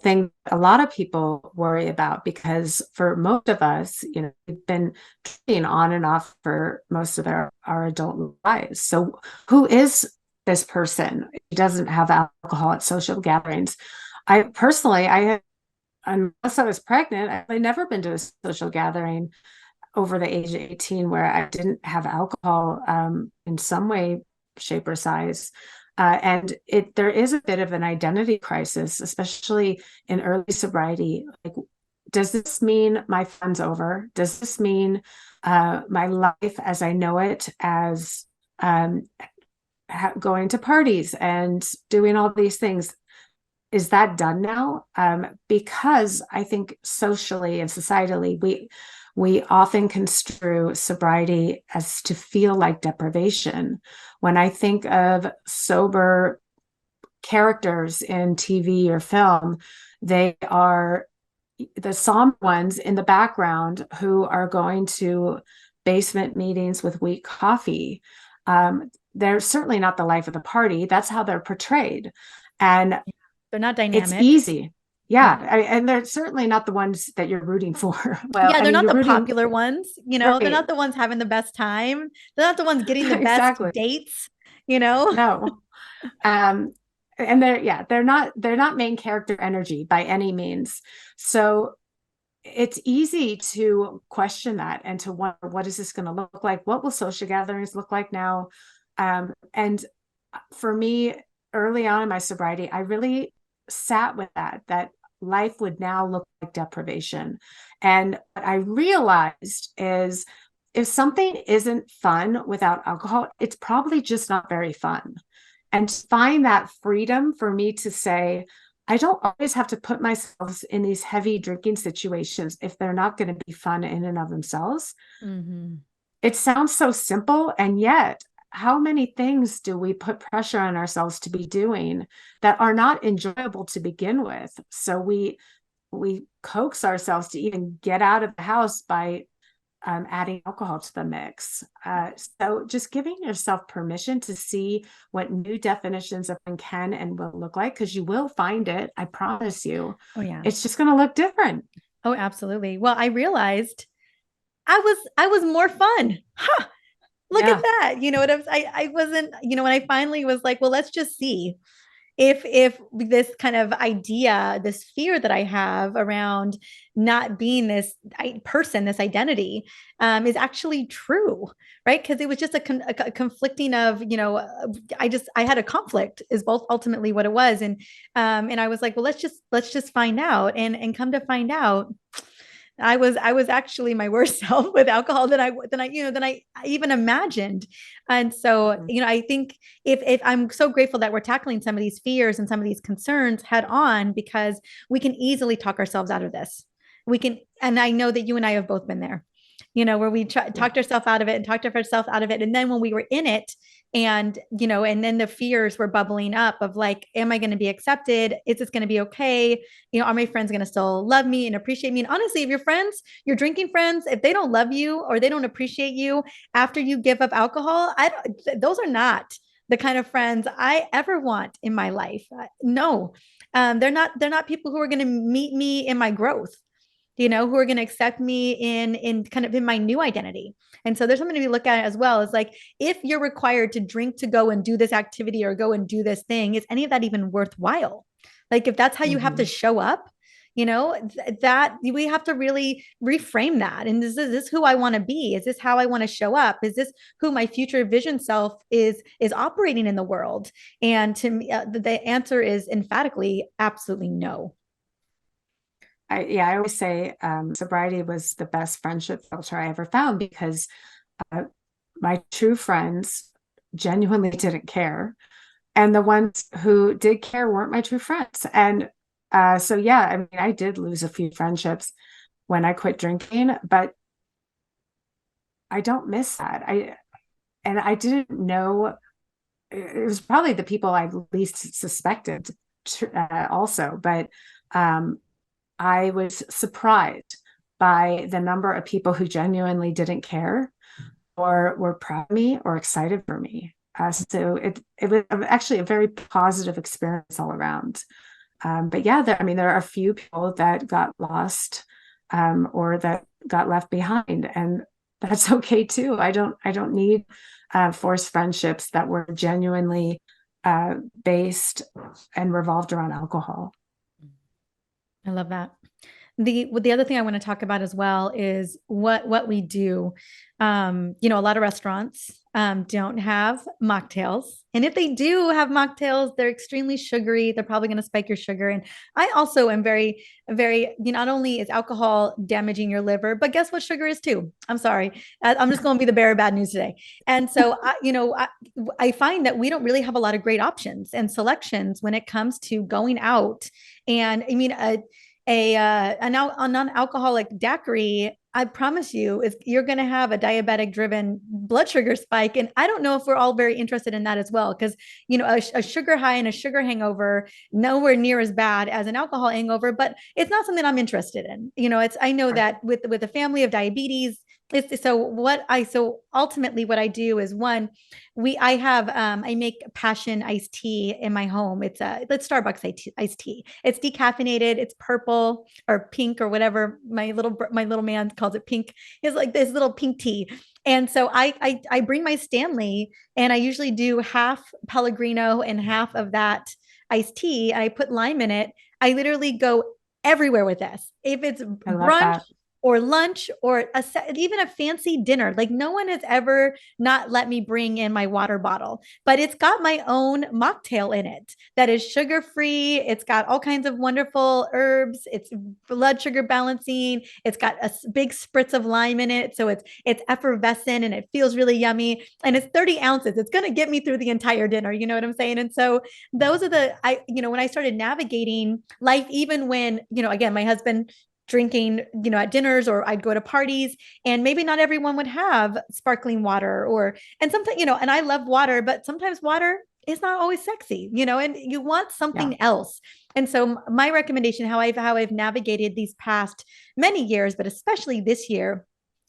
thing a lot of people worry about because for most of us, we've been drinking on and off for most of our adult lives. So who is this person who doesn't have alcohol at social gatherings? I personally, unless I was pregnant, I've never been to a social gathering over the age of 18 where I didn't have alcohol in some way, shape, or size. And there is a bit of an identity crisis, especially in early sobriety. Like, does this mean my fun's over? Does this mean my life as I know it, as um, going to parties and doing all these things, is that done now? Because I think socially and societally, we often construe sobriety as to feel like deprivation. When I think of sober characters in TV or film, they are the somber ones in the background who are going to basement meetings with weak coffee. They're certainly not the life of the party. That's how they're portrayed. And They're not it's dynamic. easy. Yeah. Yeah. And they're certainly not the ones that you're rooting for. Well, Yeah, I they're mean, not you're the rooting, popular ones, they're right? not the ones having the best time. They're not the ones getting the best Exactly. dates, you know? No. Um, and they're not main character energy by any means. So it's easy to question that and to wonder, what is this going to look like? What will social gatherings look like now? And for me, early on in my sobriety, I really sat with that life would now look like deprivation. And what I realized is, if something isn't fun without alcohol, it's probably just not very fun. And to find that freedom for me to say, I don't always have to put myself in these heavy drinking situations if they're not going to be fun in and of themselves. Mm-hmm. It sounds so simple, and yet how many things do we put pressure on ourselves to be doing that are not enjoyable to begin with? So we coax ourselves to even get out of the house by adding alcohol to the mix. So just giving yourself permission to see what new definitions of fun can and will look like, because you will find it. I promise you. Oh yeah. It's just going to look different. Oh, absolutely. Well, I realized I was more fun. Huh. Look at Yeah. that. You know what I wasn't, when I finally was like, well, let's just see if this kind of idea, this fear that I have around not being this person, this identity, is actually true, right? Because it was just a conflicting of, I had a conflict is both ultimately what it was. And I was like, well, let's just find out. And come to find out, I was actually my worst self with alcohol than I even imagined. And so, Mhm. I think if I'm so grateful that we're tackling some of these fears and some of these concerns head on, because we can easily talk ourselves out of this. And I know that you and I have both been there. where we Yeah. talked ourselves out of it and talked ourselves out of it. And then when we were in it, and then the fears were bubbling up of like, am I going to be accepted? Is this going to be okay? Are my friends going to still love me and appreciate me? And honestly, if your friends, your drinking friends, if they don't love you or they don't appreciate you after you give up alcohol, those are not the kind of friends I ever want in my life. No, they're not people who are going to meet me in my growth, who are going to accept me in kind of in my new identity. And so there's something to be looked at as well. Is like, if you're required to drink to go and do this activity or go and do this thing, is any of that even worthwhile? Like, if that's how you have to Mhm. show up, that we have to really reframe that. And is this who I want to be? Is this how I want to show up? Is this who my future vision self is operating in the world? And to me, the answer is emphatically absolutely no. I always say sobriety was the best friendship filter I ever found because uh, my true friends genuinely didn't care. And the ones who did care weren't my true friends. And so, yeah, I mean, I did lose a few friendships when I quit drinking, but I don't miss that. And I didn't know it was probably the people I least suspected also, but um, I was surprised by the number of people who genuinely didn't care or were proud of me or excited for me. So it was actually a very positive experience all around. But yeah, I mean, there are a few people that got lost or that got left behind, and that's okay too. I don't need forced friendships that were genuinely based and revolved around alcohol. I love that. The other thing I want to talk about as well is what we do. A lot of restaurants don't have mocktails, and if they do have mocktails, they're extremely sugary. They're probably going to spike your sugar. And I also am very, very. Not only is alcohol damaging your liver, but guess what sugar is too. I'm sorry, I'm just going to be the bearer of bad news today. And so I find that we don't really have a lot of great options and selections when it comes to going out. And I mean, a non-alcoholic daiquiri, I promise you, is you're going to have a diabetic-driven blood sugar spike, and I don't know if we're all very interested in that as well, because a sugar high and a sugar hangover nowhere near as bad as an alcohol hangover, but it's not something I'm interested in. It's I know that with a family of diabetes. So ultimately what I do is one, I make passion iced tea in my home. It's Starbucks iced tea. It's decaffeinated. It's purple or pink or whatever. My little man calls it pink. It's like this little pink tea. And so I bring my Stanley, and I usually do half Pellegrino and half of that iced tea, and I put lime in it. I literally go everywhere with this. If it's I love brunch that. or lunch or even a fancy dinner, like no one has ever not let me bring in my water bottle, but it's got my own mocktail in it that is sugar free. It's got all kinds of wonderful herbs. It's blood sugar balancing. It's got a big spritz of lime in it. So it's effervescent and it feels really yummy. And it's 30 ounces. It's going to get me through the entire dinner. You know what I'm saying? And so those are when I started navigating life, even when, again, my husband drinking, at dinners, or I'd go to parties, and maybe not everyone would have sparkling water, and sometimes, and I love water, but sometimes water is not always sexy, and you want Yeah. something else. And so my recommendation, how I've navigated these past many years, but especially this year,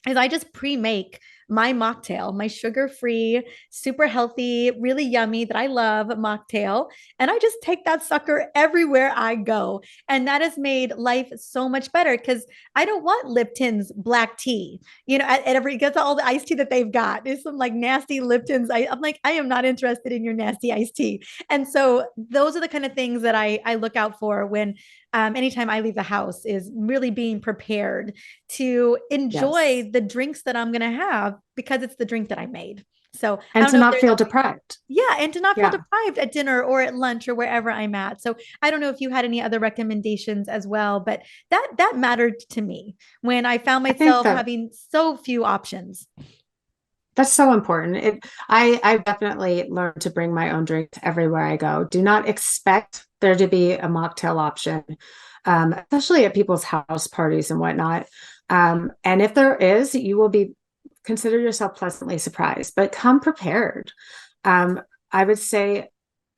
is I just pre-make my mocktail, my sugar-free, super healthy, really yummy that I love mocktail. And I just take that sucker everywhere I go. And that has made life so much better because I don't want Lipton's black tea. At every gets all the iced tea that they've got. There's some like nasty Lipton's. I'm like, I am not interested in your nasty iced tea. And so those are the kind of things that I look out for when anytime I leave the house, is really being prepared to Yes. enjoy the drinks that I'm going to have because it's the drink that I made. So I And don't to know if not there's feel deprived. yeah, and to not feel Yeah. deprived at dinner or at lunch or wherever I'm at. So I don't know if you had any other recommendations as well, but that mattered to me when I found I think myself that having so few options. that's so important. I definitely learned to bring my own drinks everywhere I go. Do not expect there to be a mocktail option. especially at people's house parties and whatnot. And if there is, you will be consider yourself pleasantly surprised, but come prepared. I would say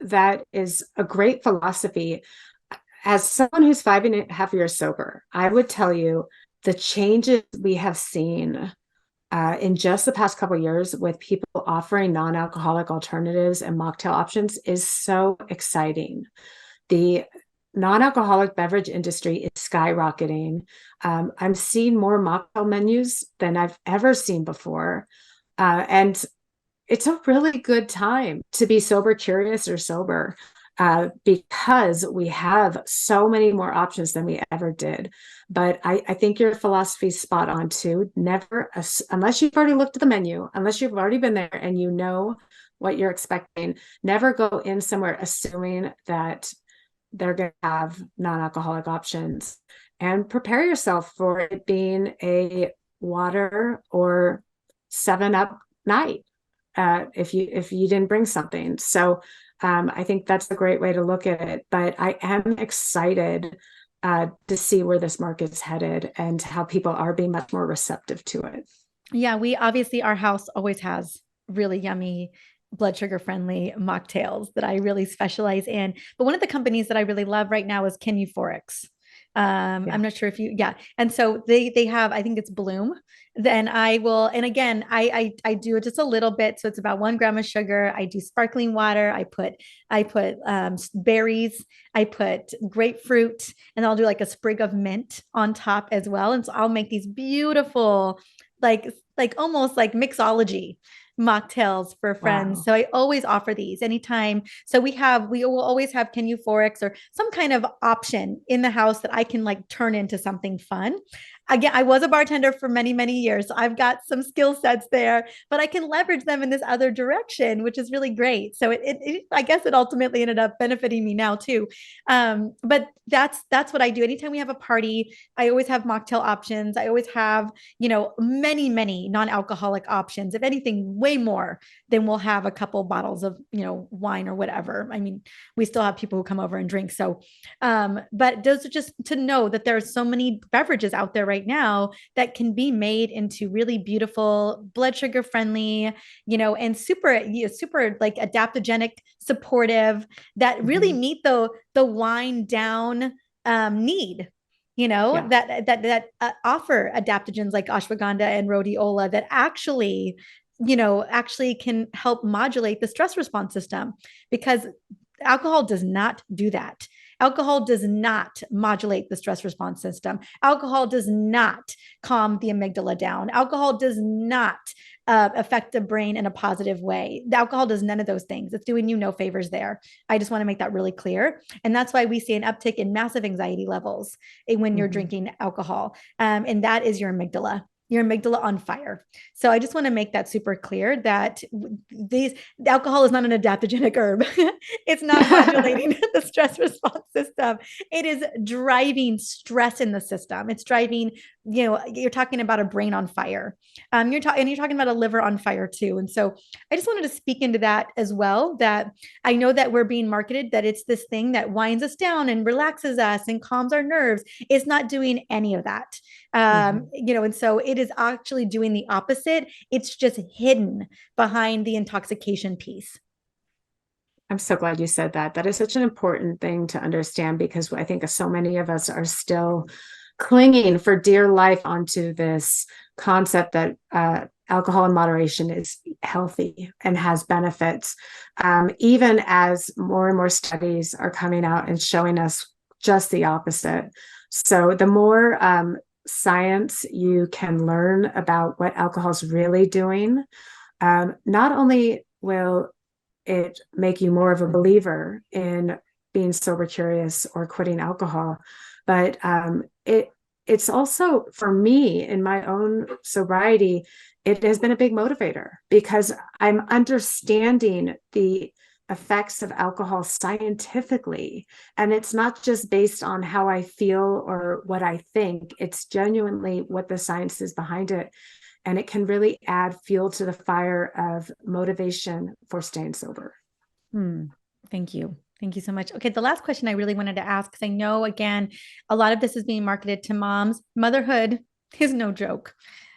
that is a great philosophy. As someone who's 5.5 years sober, I would tell you the changes we have seen in just the past couple of years with people offering non-alcoholic alternatives and mocktail options is so exciting. The non-alcoholic beverage industry is skyrocketing. I'm seeing more mocktail menus than I've ever seen before. And it's a really good time to be sober curious or sober, because we have so many more options than we ever did. But I think your philosophy is spot on too. Never, unless you've already looked at the menu, unless you've already been there and you know what you're expecting, never go in somewhere assuming that they're going to have non-alcoholic options, and prepare yourself for it being a water or 7-Up night, if you didn't bring something. So I think that's a great way to look at it. But I am excited to see where this market's headed and how people are being much more receptive to it. Yeah, we obviously, our house always has really yummy blood sugar friendly mocktails that I really specialize in. But one of the companies that I really love right now is Ken Euphorics. Yeah. I'm not sure if you, yeah. And so they have, I think it's Bloom. Then I will, and again, I do it just a little bit. So it's about 1 gram of sugar. I do sparkling water. I put berries. I put grapefruit, and I'll do like a sprig of mint on top as well. And so I'll make these beautiful, like almost like mixology mocktails for friends. Wow. So I always offer these anytime. So we will always have Ken Euphorics or some kind of option in the house that I can like turn into something fun. Again, I was a bartender for many, many years. So I've got some skill sets there, but I can leverage them in this other direction, which is really great. So I guess it ultimately ended up benefiting me now too. But that's what I do. Anytime we have a party, I always have mocktail options. I always have, many, many non-alcoholic options. If anything, way more than we'll have a couple bottles of, wine or whatever. I mean, we still have people who come over and drink. So, but those are just to know that there are so many beverages out there right now that can be made into really beautiful, blood sugar friendly, and super like adaptogenic, supportive, that really Mm-hmm. meet the wind down need, Yeah. that offer adaptogens like ashwagandha and rhodiola that actually can help modulate the stress response system, because alcohol does not do that. Alcohol does not modulate the stress response system. Alcohol does not calm the amygdala down. Alcohol does not affect the brain in a positive way. The alcohol does none of those things. It's doing you no favors there. I just want to make that really clear. And that's why we see an uptick in massive anxiety levels when you're Mm-hmm. drinking alcohol. And that is your amygdala on fire. So I just want to make that super clear that the alcohol is not an adaptogenic herb. It's not modulating the stress response system. It is driving stress in the system. It's driving, you're talking about a brain on fire. You're talking about a liver on fire too. And so I just wanted to speak into that as well, that I know that we're being marketed that it's this thing that winds us down and relaxes us and calms our nerves. It's not doing any of that. Mm-hmm. And so it is actually doing the opposite. It's just hidden behind the intoxication piece. I'm so glad you said that. That is such an important thing to understand, because I think so many of us are still clinging for dear life onto this concept that alcohol in moderation is healthy and has benefits, even as more and more studies are coming out and showing us just the opposite. So the more science you can learn about what alcohol is really doing, not only will it make you more of a believer in being sober curious or quitting alcohol, but it's also, for me in my own sobriety, it has been a big motivator, because I'm understanding the effects of alcohol scientifically, and it's not just based on how I feel or what I think. It's genuinely what the science is behind it, and it can really add fuel to the fire of motivation for staying sober. Hmm. Thank you. Thank you so much. Okay, the last question I really wanted to ask, because I know, again, a lot of this is being marketed to moms. Motherhood is no joke.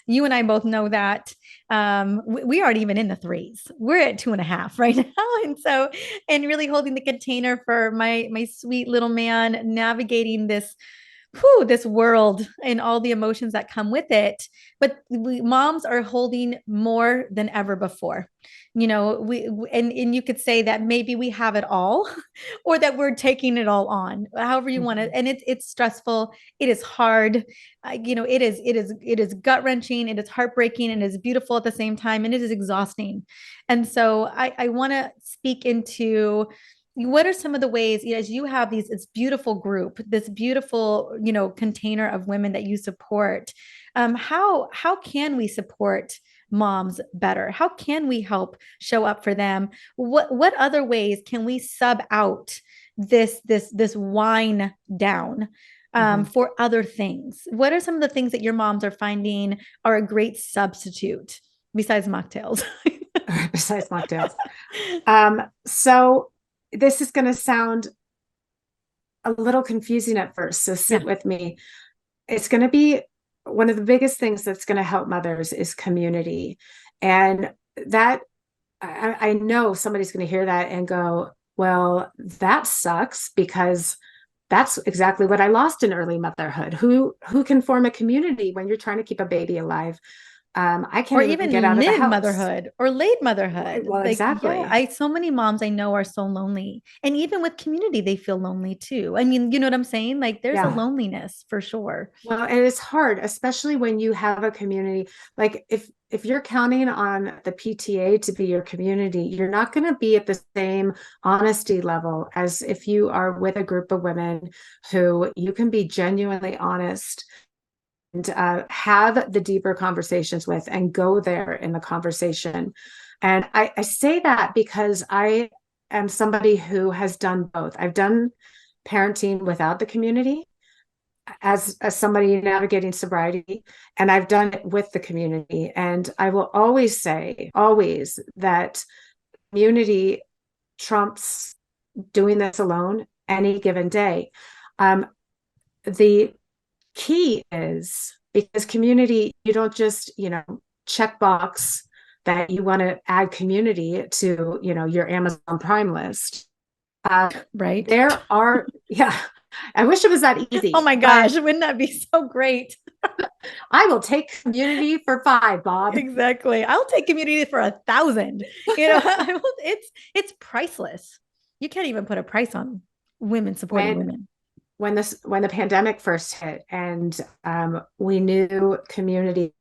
You and I both know that. We aren't even in the threes. We're at 2.5 right now. And so, and really holding the container for my sweet little man navigating this world and all the emotions that come with it. But moms are holding more than ever before. And you could say that maybe we have it all, or that we're taking it all on, however you want to. Mhm. And it's stressful. It is hard. It is gut wrenching. It is heartbreaking, and it is beautiful at the same time, and it is exhausting. And so I want to speak into what are some of the ways, as you have this beautiful group, this beautiful, container of women that you support. How can we support moms better? How can we help show up for them? What other ways can we sub out this wine down Mhm. for other things? What are some of the things that your moms are finding are a great substitute besides mocktails? Besides mocktails. So this is going to sound a little confusing at first, so Yeah. sit with me. It's going to be one of the biggest things that's going to help mothers is community. And that I know somebody's going to hear that and go, well, that sucks because that's exactly what I lost in early motherhood. Who can form a community when you're trying to keep a baby alive? I Or can't even get even out of the mid house. motherhood or late motherhood. Well, Like, yeah, exactly. I so many moms I know are so lonely. And even with community, they feel lonely too. I mean, you know what I'm saying? Like there's a Yeah. loneliness for sure. Well, and it's hard, especially when you have a community. Like if you're counting on the PTA to be your community, you're not going to be at the same honesty level as if you are with a group of women who you can be genuinely honest and have the deeper conversations with and go there in the conversation. And I say that because I am somebody who has done both. I've done parenting without the community as somebody navigating sobriety, and I've done it with the community. And I will always say, always, that community trumps doing this alone any given day. The key is because community, you don't just, check box that you want to add community to, your Amazon Prime list. Uh, Right. there are, yeah, I wish it was that Oh easy, my but gosh, wouldn't that be so great? I will take community for 5, Bob. Exactly. I'll take community for 1,000. It's priceless. You can't even put a price on women supporting when women. when the pandemic first hit and we knew community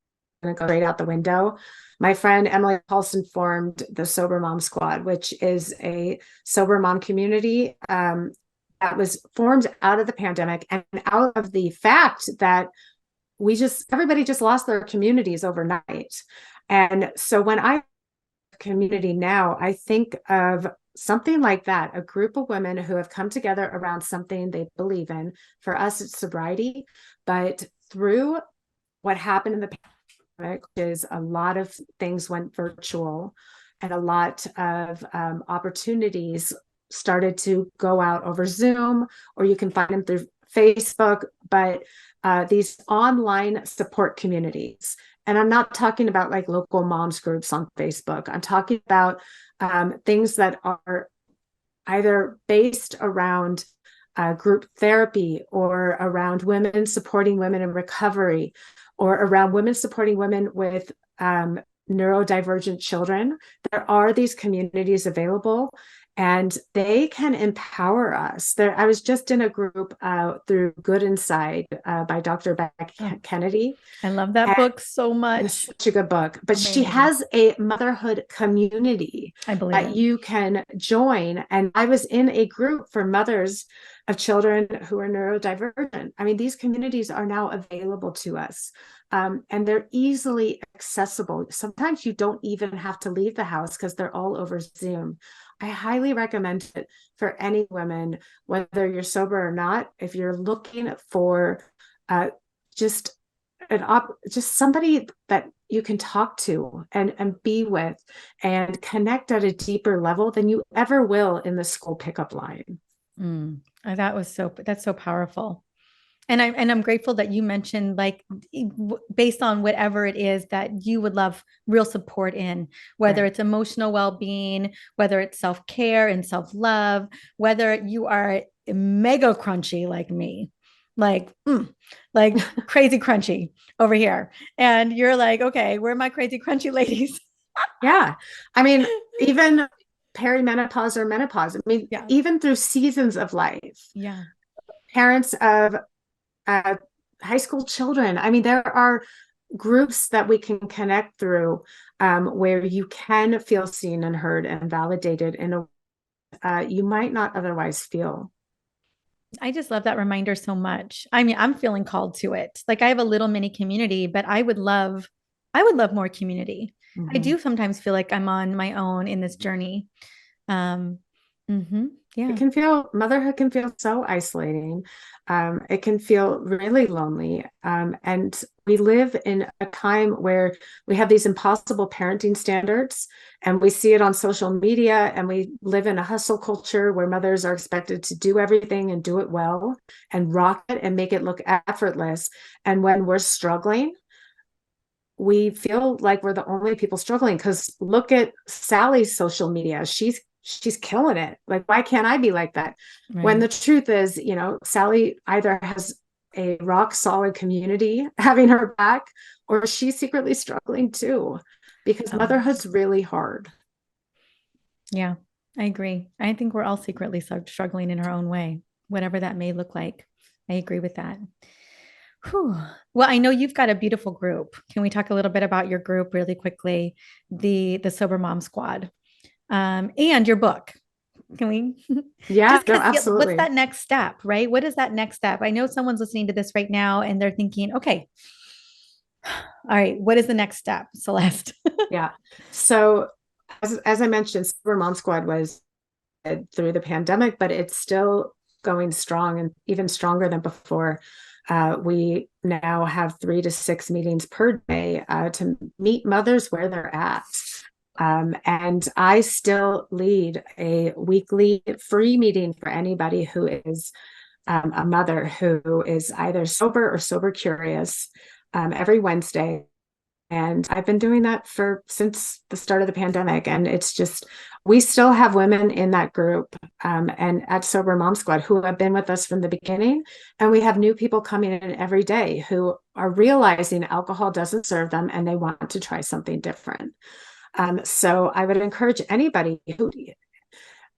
going to go straight out the window, my friend Emily Paulson formed the Sober Mom Squad, which is a sober mom community that was formed out of the pandemic and out of the fact that everybody just lost their communities overnight. And so when I community now, I think of something like that, a group of women who have come together around something they believe in. For us, it's sobriety, but through what happened in the pandemic, is a lot of things went virtual and a lot of opportunities started to go out over Zoom, or you can find them through Facebook, but these online support communities. And I'm not talking about like local moms groups on Facebook. I'm talking about things that are either based around group therapy or around women supporting women in recovery or around women supporting women with neurodivergent children. There are these communities available and they can empower us. I was just in a group through Good Inside by Dr. Beck Oh, Kennedy. I love that And book so it's much. such a good book, but she Amazing. has a motherhood community I believe that it. you can join. And I was in a group for mothers of children who are neurodivergent. I mean, these communities are now available to us, and they're easily accessible. Sometimes you don't even have to leave the house because they're all over Zoom. I highly recommend it for any women, whether you're sober or not. If you're looking for just just somebody that you can talk to and be with and connect at a deeper level than you ever will in the school pickup line. That's so powerful. And I'm grateful that you mentioned like based on whatever it is that you would love real support in, whether Right. it's emotional well-being, whether it's self-care and self-love, whether you are mega crunchy like me, like like crazy crunchy over here, and you're like, okay, where are my crazy crunchy ladies? Yeah. I mean, even perimenopause or menopause, I mean, Yeah, even through seasons of life, yeah. parents of uh, high school children, I mean, there are groups that we can connect through where you can feel seen and heard and validated in a you might not otherwise feel. I just love that reminder so much. I mean, I'm feeling called to it. Like I have a little mini community, but I would love more community. I Mhm. do sometimes feel like I'm on my own in this journey. Um, It yeah. can feel, motherhood can feel so isolating. It can feel really lonely. And we live in a time where we have these impossible parenting standards, and we see it on social media, and we live in a hustle culture where mothers are expected to do everything and do it well and rock it and make it look effortless. And when we're struggling, we feel like we're the only people struggling, because look at Sally's social media. She's killing it. Like, why can't I be like that? When Right. the truth is, Sally either has a rock solid community having her back, or she's secretly struggling too, because Oh, motherhood's really hard. yeah. I agree. I think we're all secretly struggling in our own way, whatever that may look like. I agree with that. Whew. Well, I know you've got a beautiful group. Can we talk a little bit about your group really quickly? The Sober Mom Squad, and your book. Can we Yeah, just no, because what's absolutely. that next step, right? What is that next step? I know someone's listening to this right now and they're thinking, okay, all right, what is the next step, Celeste? Yeah. So as I mentioned, Super Mom Squad was through the pandemic, but it's still going strong and even stronger than before. We now have 3 to 6 meetings per day to meet mothers where they're at. And I still lead a weekly free meeting for anybody who is a mother who is either sober or sober curious every Wednesday. And I've been doing that for since the start of the pandemic. And it's just, we still have women in that group and at Sober Mom Squad who have been with us from the beginning. And we have new people coming in every day who are realizing alcohol doesn't serve them and they want to try something different. So I would encourage anybody who,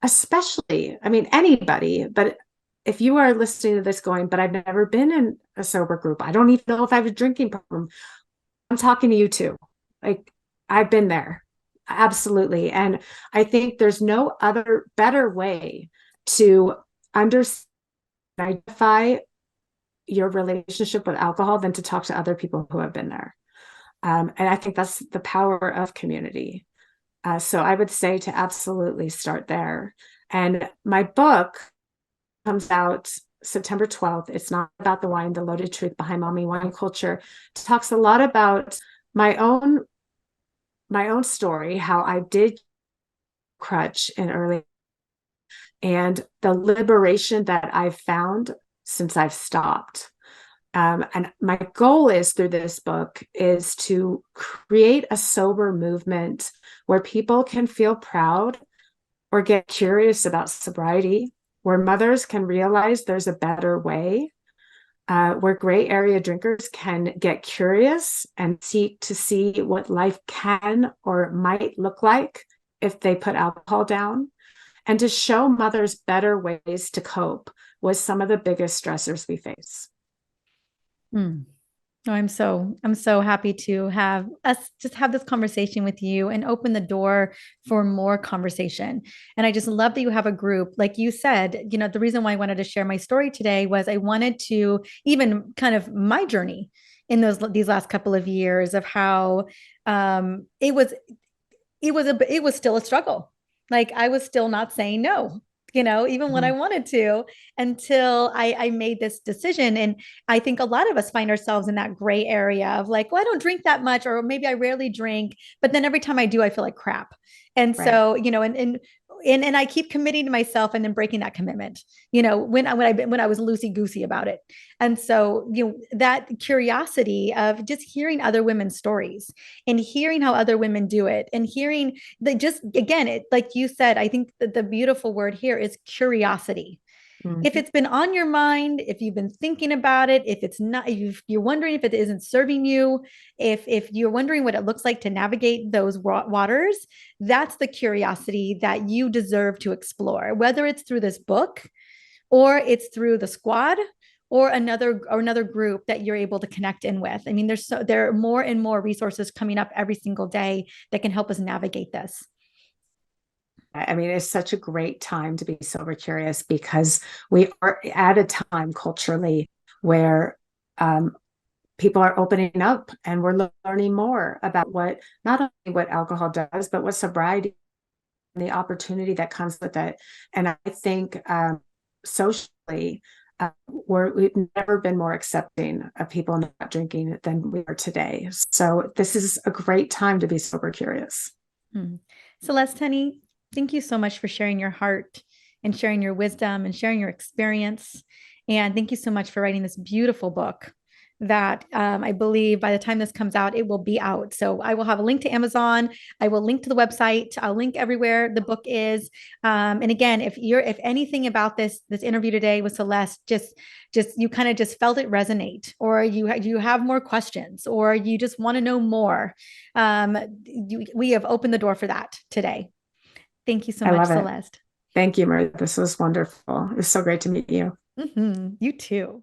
especially, I mean, anybody, but if you are listening to this going, but I've never been in a sober group, I don't even know if I have a drinking problem, I'm talking to you too. Like, I've been there. Absolutely. And I think there's no other better way to understand, identify your relationship with alcohol than to talk to other people who have been there. And I think that's the power of community. So I would say to absolutely start there. And my book comes out September 12th. It's not about the wine, the loaded truth behind mommy wine culture. It talks a lot about my own story, how I did crutch in early, and the liberation that I've found since I've stopped. And my goal is through this book is to create a sober movement where people can feel proud or get curious about sobriety, where mothers can realize there's a better way, where gray area drinkers can get curious and seek to see what life can or might look like if they put alcohol down, and to show mothers better ways to cope with some of the biggest stressors we face. Hmm. Oh, I'm so happy to have us just have this conversation with you and open the door for more conversation. And I just love that you have a group. Like you said, the reason why I wanted to share my story today was I wanted to even kind of my journey in these last couple of years of how it was still a struggle. Like I was still not saying no. even when I Mhm. wanted to, until I made this decision. And I think a lot of us find ourselves in that gray area of like, well, I don't drink that much, or maybe I rarely drink, but then every time I do, I feel like crap. And Right. so, and I keep committing to myself and then breaking that commitment, when I was loosey goosey about it. And so, that curiosity of just hearing other women's stories and hearing how other women do it, and hearing that, just again, it, like you said, I think that the beautiful word here is curiosity. If Mhm. it's been on your mind, if you've been thinking about it, if it's not, if you're wondering if it isn't serving you, if you're wondering what it looks like to navigate those waters, that's the curiosity that you deserve to explore, whether it's through this book, or it's through the squad, or another group that you're able to connect in with. I mean, there are more and more resources coming up every single day that can help us navigate this. I mean, it's such a great time to be sober curious because we are at a time culturally where um, people are opening up and we're learning more about what not only what alcohol does, but what sobriety and the opportunity that comes with it. And I think socially, we've never been more accepting of people not drinking than we are today. So this is a great time to be sober curious. Hmm. Celeste, honey, thank you so much for sharing your heart and sharing your wisdom and sharing your experience. And thank you so much for writing this beautiful book that, I believe by the time this comes out, it will be out. So I will have a link to Amazon. I will link to the website. I'll link everywhere the book is. And again, if anything about this interview today with Celeste, just you kind of just felt it resonate, or you have more questions, or you just want to know more, um, we have opened the door for that today. Thank you so I much, love it. Celeste. Thank you, Mariza. This was wonderful. It was so great to meet you. You too.